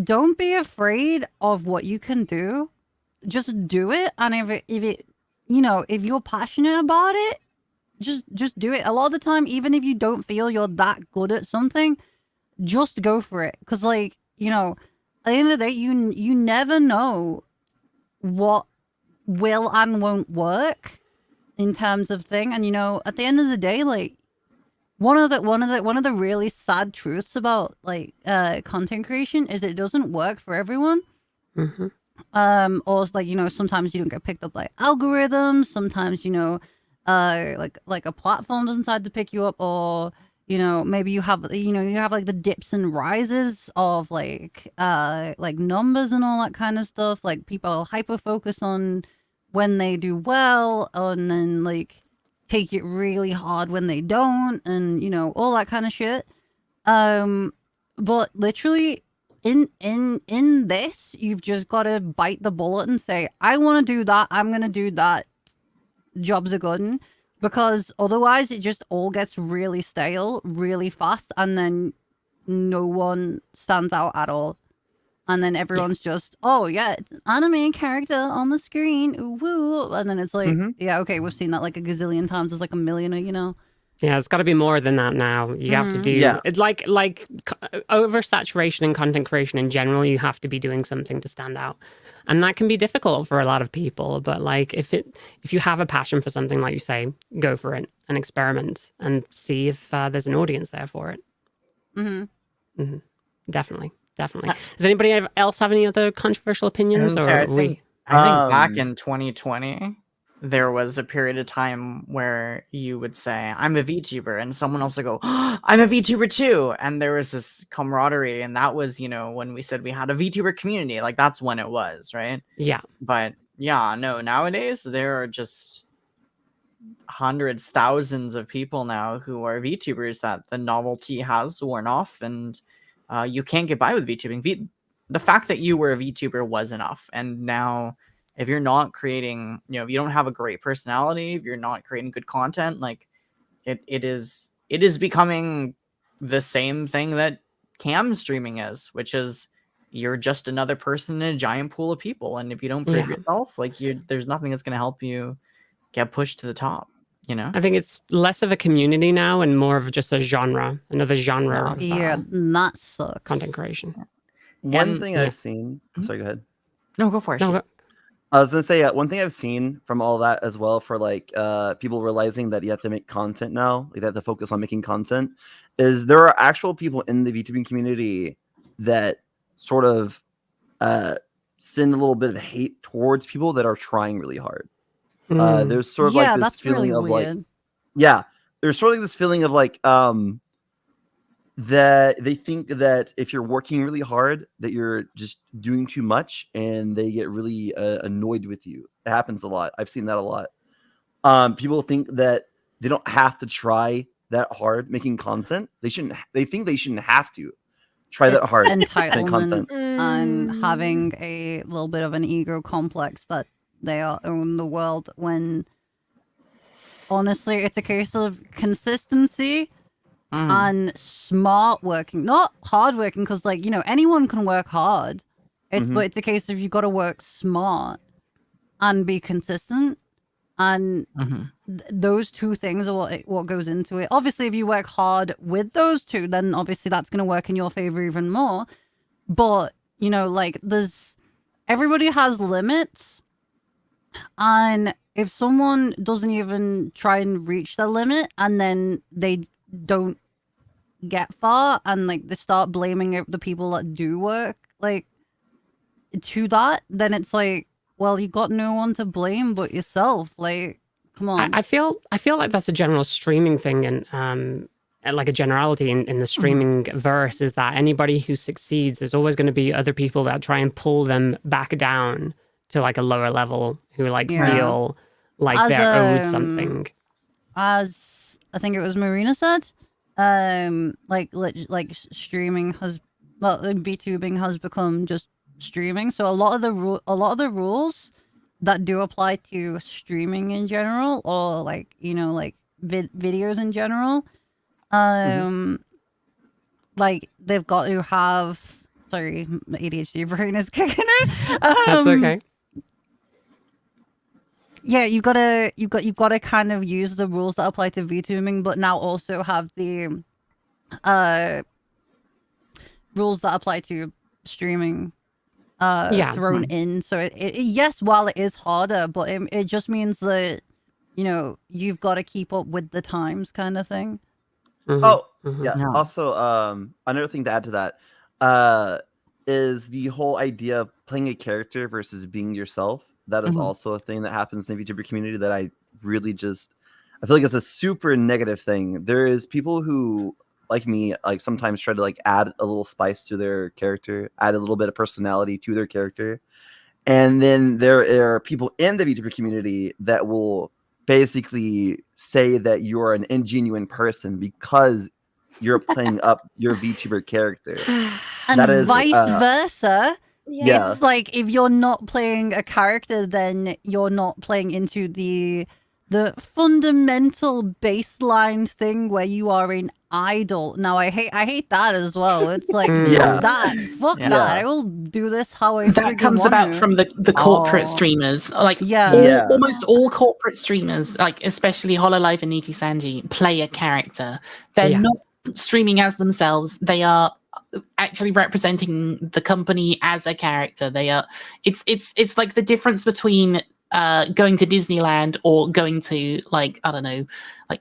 don't be afraid of what you can do. Just do it, and if it if you're passionate about it, just do it. A lot of the time, even if you don't feel you're that good at something, just go for it. Because like, at the end of the day, you never know what will and won't work in terms of thing. And at the end of the day, like one of the really sad truths about like content creation is it doesn't work for everyone. Mm-hmm. Or like sometimes you don't get picked up by algorithms, sometimes like a platform doesn't decide to pick you up, or maybe you have like the dips and rises of like numbers and all that kind of stuff. Like people hyper focus on when they do well, and then like take it really hard when they don't, and all that kind of shit. But literally in this, you've just got to bite the bullet and say, I want to do that, I'm gonna do that, jobs are good. Because otherwise it just all gets really stale really fast, and then no one stands out at all, and then everyone's just, oh yeah, it's an anime character on the screen, ooh, woo. And then it's like, yeah, okay, we've seen that like a gazillion times. There's like a million. Yeah, it's got to be more than that now. You have to do it's like oversaturation in content creation in general. You have to be doing something to stand out, and that can be difficult for a lot of people. But like if you have a passion for something, like you say, go for it and experiment and see if there's an audience there for it. Definitely. Does anybody else have any other controversial opinions? I think back in 2020. There was a period of time where you would say, I'm a VTuber, and someone else would go, oh, I'm a VTuber too. And there was this camaraderie, and that was, when we said we had a VTuber community, like that's when it was, right? Yeah. But yeah, no, nowadays there are just hundreds, thousands of people now who are VTubers that the novelty has worn off, and you can't get by with VTubing. The fact that you were a VTuber was enough, and now if you're not creating, if you don't have a great personality, if you're not creating good content, like it is becoming the same thing that cam streaming is, which is you're just another person in a giant pool of people, and if you don't prove yourself, like there's nothing that's going to help you get pushed to the top. I think it's less of a community now and more of just another genre. Of, that sucks. Content creation. One thing I've seen. Sorry, go ahead. No, go for it. I was gonna say one thing I've seen from all that as well, for like people realizing that you have to make content now, like they have to focus on making content, is there are actual people in the VTubing community that sort of send a little bit of hate towards people that are trying really hard. There's sort of like this feeling of weird. There's sort of like this feeling of like that they think that if you're working really hard that you're just doing too much, and they get really annoyed with you. It happens a lot. I've seen that a lot. People think that they don't have to try that hard making content. They think they shouldn't have to try that hard making content. And having a little bit of an ego complex that they own the world, when honestly it's a case of consistency and smart working, not hard working, because like anyone can work hard. But it's a case of you got to work smart and be consistent, and those two things are what goes into it. Obviously, if you work hard with those two, then obviously that's going to work in your favor even more. But like everybody has limits, and if someone doesn't even try and reach the limit, and then they don't get far, and like they start blaming the people that do work like to that, then it's like, well, you got no one to blame but yourself. Like, come on. I feel like that's a general streaming thing, and like a generality in the streaming verse, is that anybody who succeeds, there's always going to be other people that try and pull them back down to like a lower level, who like feel like they're owed something. As I think it was Marina said, streaming has VTubing has become just streaming. So a lot of the rules that do apply to streaming in general, or like videos in general, like they've got to have. Sorry, my ADHD brain is kicking in. That's okay. Yeah, you've got to kind of use the rules that apply to VTubing, but now also have the rules that apply to streaming thrown in. So yes, while it is harder, but it just means that you've got to keep up with the times, kind of thing. Yeah. Also, another thing to add to that is the whole idea of playing a character versus being yourself. That is also a thing that happens in the VTuber community that I feel like it's a super negative thing. There is people who, like me, like sometimes try to like add a little spice to their character, add a little bit of personality to their character. And then there are people in the VTuber community that will basically say that you're an ingenuine person because you're playing up your VTuber character. And that is, vice versa. Yeah. It's like if you're not playing a character, then you're not playing into the fundamental baseline thing where you are an idol. Now I hate that as well. It's like fuck that. I will do this how I that comes about from the corporate streamers. Like almost all corporate streamers, like especially Hololive and Niti Sanji, play a character. They're not streaming as themselves. They are actually representing the company as a character. They are it's like the difference between going to Disneyland or going to like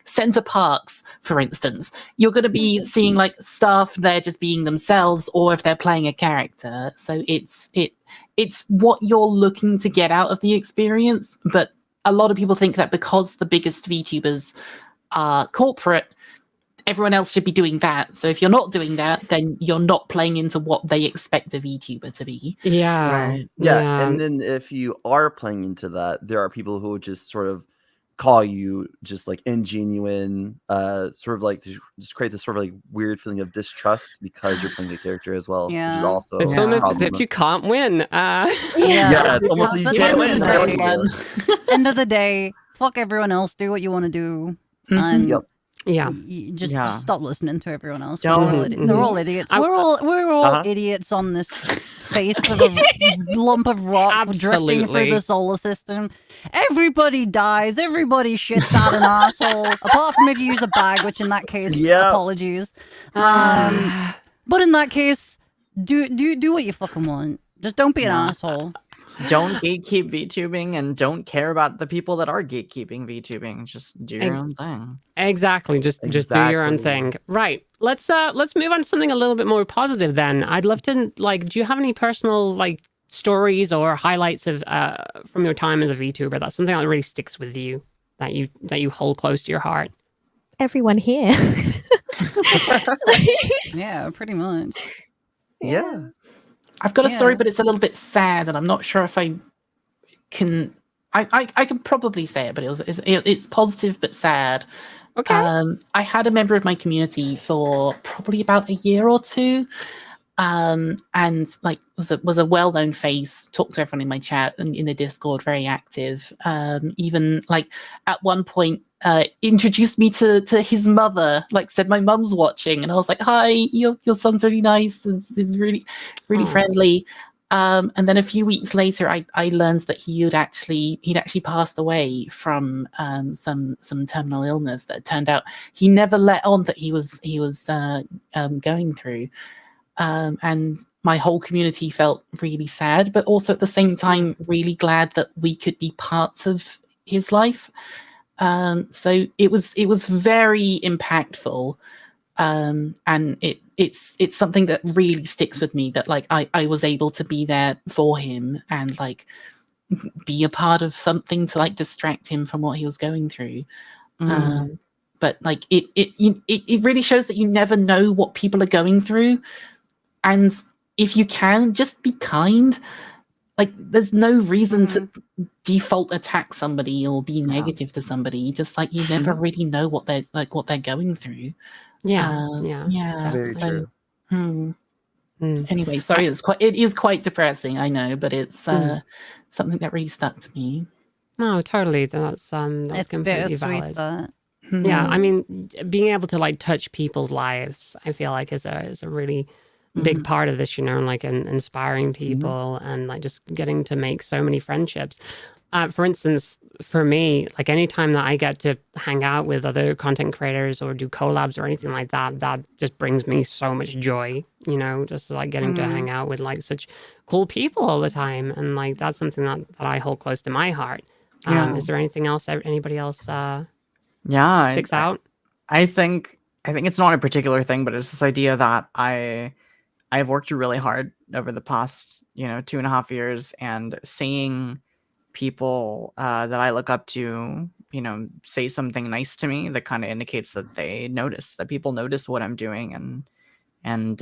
Center Parks, for instance. You're going to be seeing like staff there just being themselves, or if they're playing a character. So it's what you're looking to get out of the experience. But a lot of people think that because the biggest VTubers are corporate, everyone else should be doing that. So if you're not doing that, then you're not playing into what they expect a VTuber to be. Yeah. And then if you are playing into that, there are people who just sort of call you just like ingenuine, sort of like to just create this sort of like weird feeling of distrust because you're playing a character as well. Which is also it's almost as if you can't win. It's almost like you can't win. End of the day, fuck everyone else. Do what you want to do. And just stop listening to everyone else. They're all idiots. We're all idiots on this face of a lump of rock drifting through the solar system. Everybody dies. Everybody shits out an asshole. Apart from if you use a bag, which in that case, apologies. But in that case, do what you fucking want. Just don't be an asshole. Don't gatekeep VTubing, and don't care about the people that are gatekeeping VTubing. Just do your own thing. Exactly. Just do your own thing. Right. Let's move on to something a little bit more positive then. I'd love to do you have any personal stories or highlights of from your time as a VTuber? That's something that really sticks with you, that you hold close to your heart. Everyone here. Yeah, pretty much. Yeah. I've got a story, but it's a little bit sad, and I'm not sure if I can. I can probably say it, but it's positive but sad. Okay. I had a member of my community for probably about a year or two, and was a well-known face. Talked to everyone in my chat and in the Discord, very active. Even at one point, introduced me to his mother. Said my mum's watching, and I was like, "Hi, your son's really nice. Is really friendly." And then a few weeks later, I learned that he'd actually passed away from some terminal illness that it turned out he never let on that he was going through. And my whole community felt really sad, but also at the same time really glad that we could be parts of his life. So it was very impactful, and it's something that really sticks with me, that I was able to be there for him and be a part of something to distract him from what he was going through. But it really shows that you never know what people are going through, and if you can, just be kind. There's no reason to default attack somebody or be negative to somebody. Just you never really know what they're going through. Yeah. Yeah. Very So, true. anyway, sorry, it is quite depressing, I know, but it's something that really stuck to me. No, totally. That's It's completely bittersweet, valid. that. Yeah, I mean, being able to like touch people's lives, I feel like is a really big part of this, like inspiring people and like just getting to make so many friendships. For instance, for me, like anytime that I get to hang out with other content creators or do collabs or anything like that, that just brings me so much joy, just like getting to hang out with like such cool people all the time. And like, that's something that I hold close to my heart. Is there anything else, anybody else Yeah, sticks out? I think it's not a particular thing, but it's this idea that I've worked really hard over the past 2.5 years, and seeing people that I look up to, say something nice to me, that kind of indicates that that people notice what I'm doing, and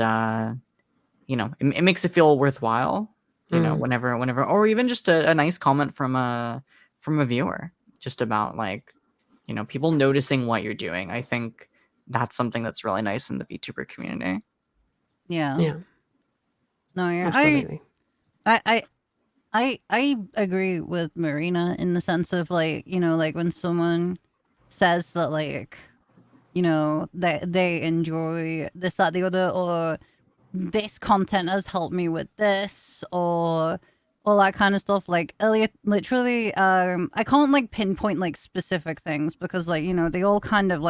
it makes it feel worthwhile, whenever, or even just a nice comment from a viewer, just about like, people noticing what you're doing. I think that's something that's really nice in the VTuber community. Yeah. No, yeah. Absolutely. I agree with Marina in the sense of like, like when someone says that like, that they enjoy this, that, the other, or this content has helped me with this, or all that kind of stuff. Like Elliot, literally, I can't like pinpoint like specific things because like, they all kind of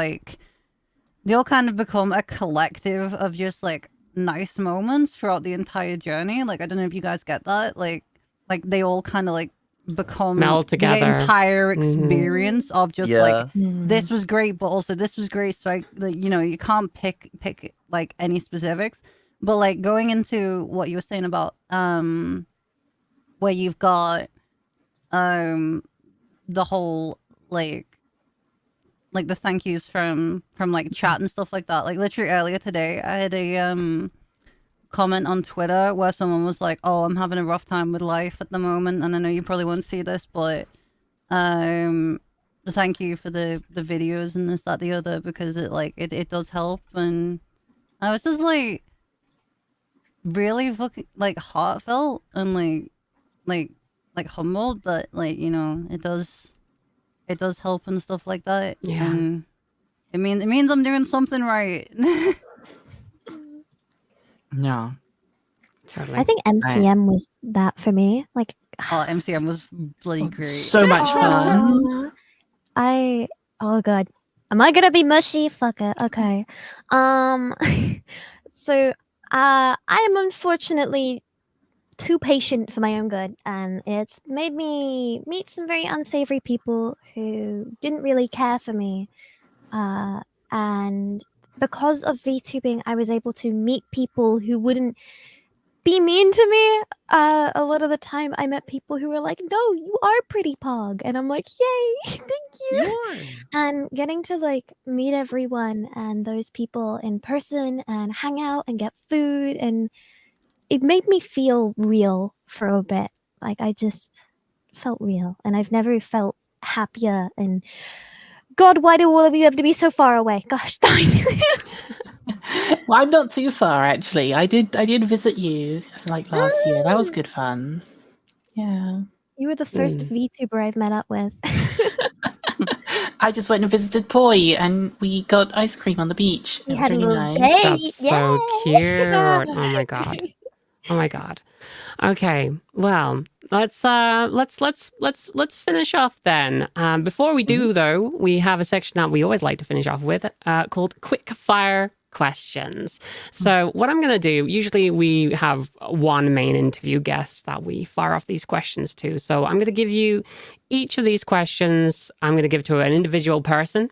become a collective of just like nice moments throughout the entire journey. Like, I don't know if you guys get that. Like they all kind of like become meld together. the entire experience of just like, this was great, but also this was great. So I, like, you can't pick like any specifics, but like going into what you were saying about where you've got the whole like the thank yous from like chat and stuff like that. Like literally earlier today, I had a comment on Twitter where someone was like, "Oh, I'm having a rough time with life at the moment," and I know you probably won't see this, but thank you for the videos and this, that, the other, because it does help. And I was just like really fucking like heartfelt and like humbled that like it does help and stuff like that. Yeah. And it means I'm doing something right. Yeah. Totally. I think MCM was that for me. Like, Oh, MCM was bloody great. So much fun. Oh god. Am I gonna be mushy? Fuck it. Okay. So I am unfortunately too patient for my own good, and it's made me meet some very unsavory people who didn't really care for me. And because of VTubing, I was able to meet people who wouldn't be mean to me. A lot of the time I met people who were like, "No, you are pretty Pog," and I'm like, "Yay, thank you." And getting to like meet everyone and those people in person and hang out and get food, and it made me feel real for a bit. Like I just felt real, and I've never felt happier. And God, why do all of you have to be so far away? Gosh darn. Well, I'm not too far actually. I did visit you like last year. That was good fun. Yeah. You were the first VTuber I've met up with. I just went and visited Poi, and we got ice cream on the beach. We It was had a really little nice. date. That's so Yay! cute. Oh my god. Oh my god. Okay. Well, let's finish off then. Before we do though, we have a section that we always like to finish off with called quick fire questions. So what I'm going to do, usually we have one main interview guest that we fire off these questions to. So I'm going to give you each of these questions. I'm going to give to an individual person.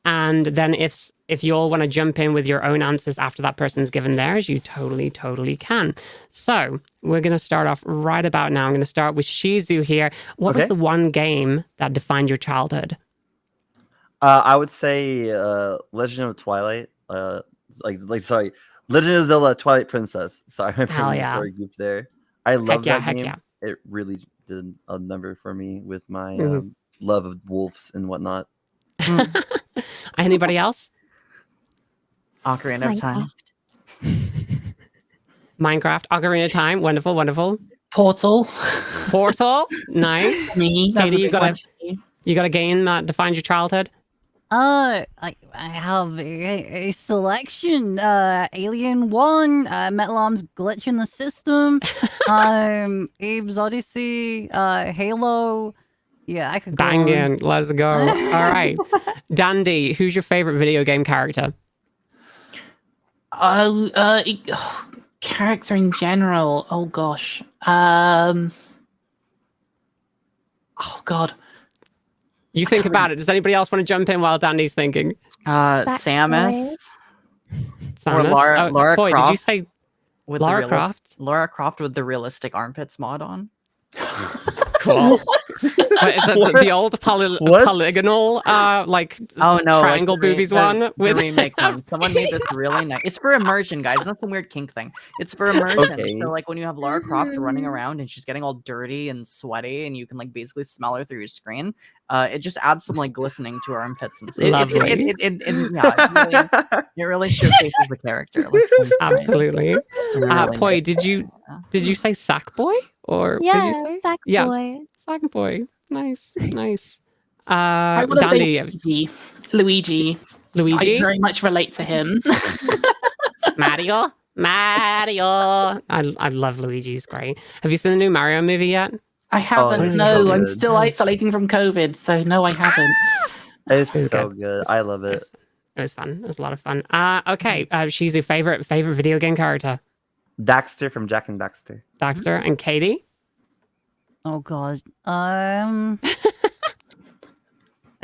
And then if you all want to jump in with your own answers after that person's given theirs, you totally can. So we're going to start off right about now. I'm going to start with Shizu here. What was the one game that defined your childhood? I would say Legend of Twilight. Sorry, Legend of Zelda Twilight Princess. Sorry, my Hell brain yeah. sort of goofed there. I love that heck game. yeah. It really did a number for me with my love of wolves and whatnot. Anybody else? Ocarina of Time. Minecraft, Ocarina of Time, wonderful, wonderful. Portal. Portal, nice. Me. That's Katie, a big one for me. You got a game that defines your childhood? I have a selection. Alien 1, Metal Arm's Glitch in the System, Abe's Odyssey, Halo. Yeah, I could go on. Banging, let's go. All right. Dandy, who's your favorite video game character? Character in general. Oh gosh. Oh god. You think about it. Does anybody else want to jump in while Dandy's thinking? Samus. Samus? Lara Boy, Croft. did you say With Lara Croft? Lara Croft with the realistic armpits mod on. Cool. Wait, is that the old polygonal, triangle like the boobies one? The remake one. Someone made this really nice. It's for immersion, guys. It's not some weird kink thing. It's for immersion. Okay. So like when you have Lara Croft running around and she's getting all dirty and sweaty, and you can like basically smell her through your screen. It just adds some like glistening to her armpits and stuff. Lovely. It really showcases the character. Absolutely. Really Poi, nice. did you say Sackboy? Or Yeah, did you say? Yeah. Sackboy. Sackboy. Nice. Nice. I want to say Dandy, Luigi. I Luigi? very much relate to him. Mario? I love Luigi. He's great. Have you seen the new Mario movie yet? I haven't. it's No, so I'm good. still isolating from COVID, so no, I haven't. It's It's so good. good. I love it. It was fun. It was a lot of fun. Okay. She's your favorite video game character. Daxter from Jack and Daxter. Daxter and Katie. Oh god. I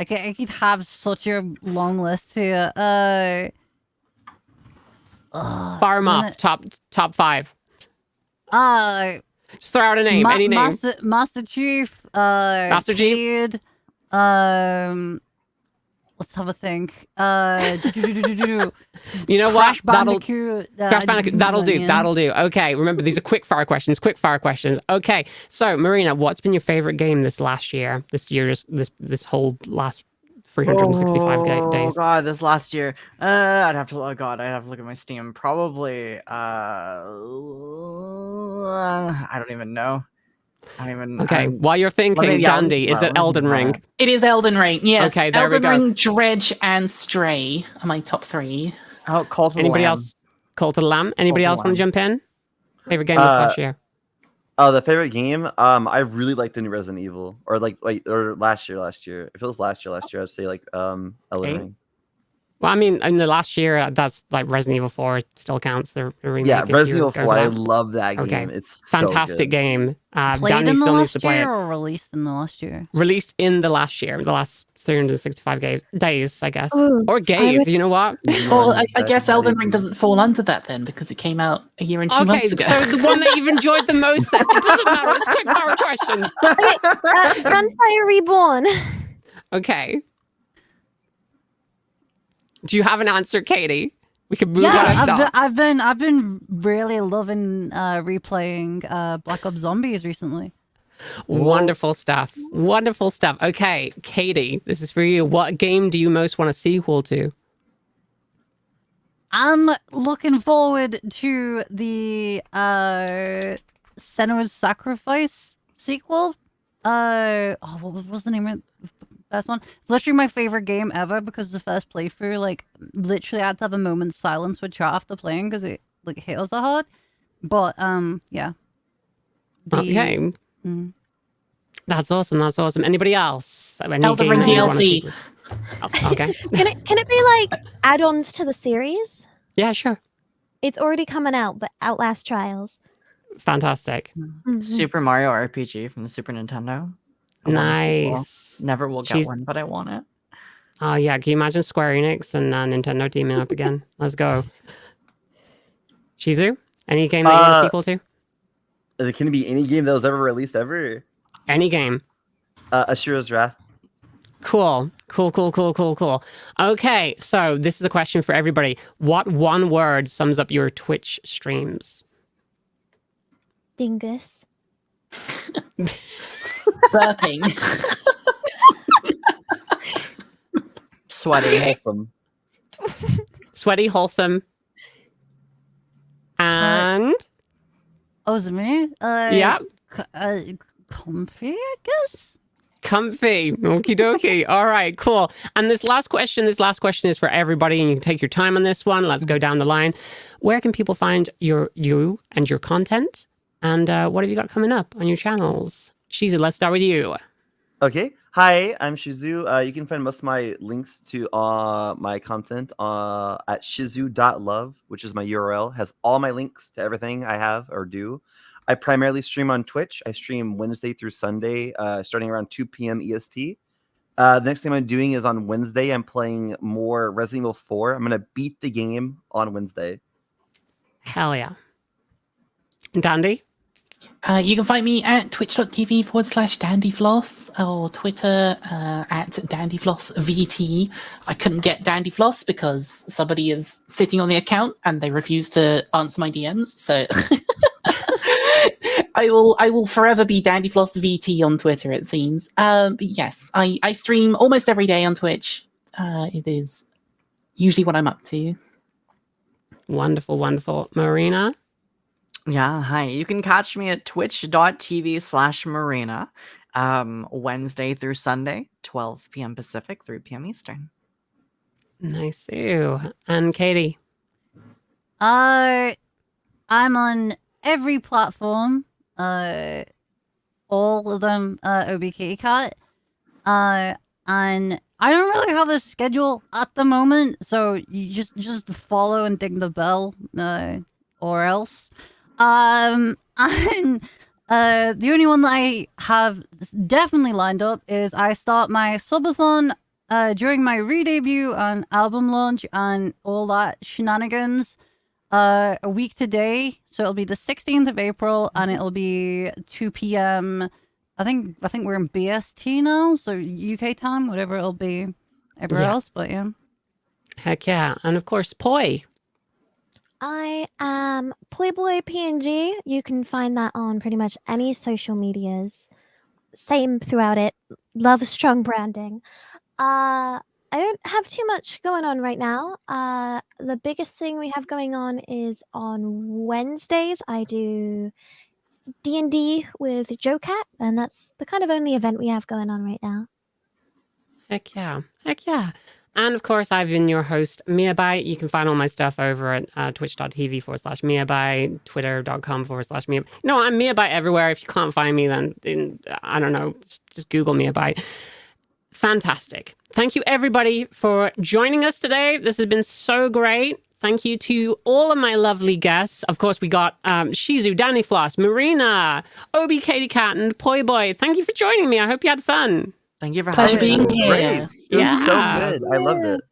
could have such a long list here. Fire 'em off. Top 5. Just throw out a name. Any name. Master Chief. Master Chief? Cade, let's have a think. You know Crash what? Bandicoot. Crash Bandicoot. That'll do. Millennium. That'll do. Okay. Remember, these are quick fire questions. Okay. So, Marina, what's been your favorite game this last year? This whole last 365 Oh days. god, this last year. I'd have to look at my Steam. Probably I don't even know. Okay. While you're thinking, Dandy, is it Elden Ring? It is Elden Ring, yes. Okay, there we Elden go. Ring, Dredge, and Stray are my top 3. Oh, Call to the Anybody Lamb. else? Call to the Lamb. Anybody Call else to the want to jump in? Favorite game this last year? Oh, the favorite game. I really liked the new Resident Evil, or last year. If it was last year, I'd say Elden Ring. Well, I mean, in the last year, that's like Resident Evil 4 still counts. The remake. Yeah, if Resident you Evil go 4. for I that. love that game. Okay. It's Fantastic so good. game. Played Dandy in the still needs to last play year it. or released in the last year? Released in the last year, the last 365 days, I guess. Ooh, Or gays, you know what? Well, I guess Elden Ring doesn't fall under that then, because it came out a year and 2 Okay, months ago. so the one that you've enjoyed the most then. It doesn't matter. It's quick fire questions. Gunfire Reborn. Okay. Do you have an answer, Katie? We can move on. Yeah, I've been really loving replaying Black Ops Zombies recently. Wonderful stuff. Wonderful stuff. Okay, Katie, this is for you. What game do you most want a sequel to? I'm looking forward to the Senua's Sacrifice sequel. What was the name of the first one? It's literally my favorite game ever because the first playthrough, like, literally I had to have a moment's silence with chat after playing because it like hit us so hard. But yeah. Okay. Mm. That's awesome. That's awesome. Anybody else? Any Elden game Ring that you wanna DLC. see? Oh, okay. Can it be like add-ons to the series? Yeah, sure. It's already coming out, but Outlast Trials. Fantastic. Mhm. Super Mario RPG from the Super Nintendo. I want it. Nice. Never will get She's- one, but I want it. Oh, yeah. Can you imagine Square Enix and Nintendo teaming up again? Let's go. Shizu? Any game that you want a sequel to? Can it be any game that was ever released ever? Any game. Ashura's Wrath. Cool. Okay, so this is a question for everybody. What one word sums up your Twitch streams? Dingus. Burping. Sweaty. Awesome. Sweaty, wholesome, and Oh, is it me? yeah, Comfy, I guess? comfy. Okie dokie. All right, cool. And this last question is for everybody, and you can take your time on this one. Let's go down the line. Where can people find you and your content? And what have you got coming up on your channels? Shizu, let's start with you. Okay. Hi, I'm Shizu. You can find most of my links to my content at shizu.love, which is my URL. Has all my links to everything I have or do. I primarily stream on Twitch. I stream Wednesday through Sunday, starting around 2 p.m. EST. The next thing I'm doing is on Wednesday, I'm playing more Resident Evil 4. I'm going to beat the game on Wednesday. Hell yeah. Dandy? You can find me at twitch.tv/Dandyfloss or Twitter at DandyflossVT. I couldn't get Dandyfloss because somebody is sitting on the account and they refuse to answer my DMs. So I will forever be DandyflossVT on Twitter, it seems. But yes, I stream almost every day on Twitch. It is usually what I'm up to. Wonderful, wonderful. Marina? Yeah, hi. You can catch me at twitch.tv/Marina, Wednesday through Sunday, 12 p.m. Pacific, 3 p.m. Eastern. Nice. Ew. And Katie? I'm on every platform, all of them, Obkatiekat. And I don't really have a schedule at the moment, so you just follow and ding the bell, or else. And the only one that I have definitely lined up is I start my subathon during my re-debut and album launch and all that shenanigans a week today. So it'll be the 16th of April and it'll be 2 p.m. I think we're in BST now, so UK time, whatever it'll be everywhere else, but yeah. Heck yeah. And of course, Poi. I am Poiboi PNG. You can find that on pretty much any social medias. Same throughout it. Love strong branding. I don't have too much going on right now. The biggest thing we have going on is on Wednesdays. I do D&D with Joe Cat, and that's the kind of only event we have going on right now. Heck yeah. Heck yeah. And of course, I've been your host, Miabyte. You can find all my stuff over at twitch.tv/Miabyte, twitter.com/Miabyte. No, I'm Miabyte everywhere. If you can't find me, then I don't know, just Google Miabyte. Fantastic. Thank you, everybody, for joining us today. This has been so great. Thank you to all of my lovely guests. Of course, we got Shizu, Dandyfloss, Marina, Obkatiekat, and Poiboi. Thank you for joining me. I hope you had fun. Thank you for Pleasure having being me. here. It was so good. I loved it.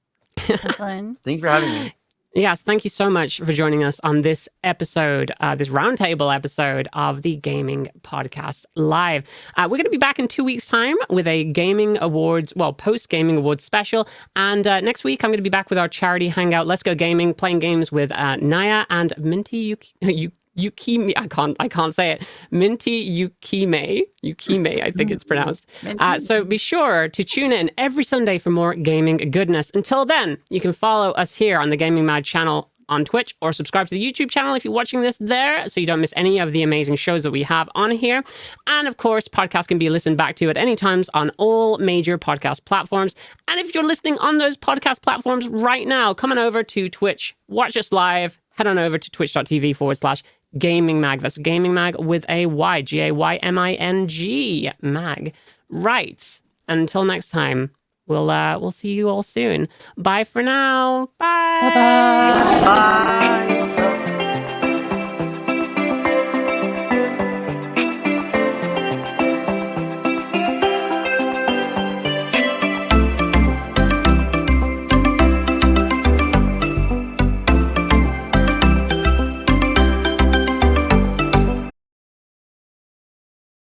Fun. Thank you for having me. Yes, thank you so much for joining us on this episode, this roundtable episode of the Gaming Podcast Live. We're going to be back in 2 weeks' time with a Gaming Awards, post-Gaming Awards special. And next week, I'm going to be back with our charity hangout, Let's Go Gaming, playing games with Naya and Minty Yukime. I can't say it. Minty Yukime, I think it's pronounced. So be sure to tune in every Sunday for more gaming goodness. Until then, you can follow us here on the Gaming Mad channel on Twitch or subscribe to the YouTube channel if you're watching this there so you don't miss any of the amazing shows that we have on here. And of course, podcasts can be listened back to at any times on all major podcast platforms. And if you're listening on those podcast platforms right now, come on over to Twitch, watch us live, head on over to twitch.tv/Gaming Mag. That's Gaming Mag with a Y, Gayming Mag. Right. Until next time, we'll see you all soon. Bye for now. Bye. Bye-bye. Bye.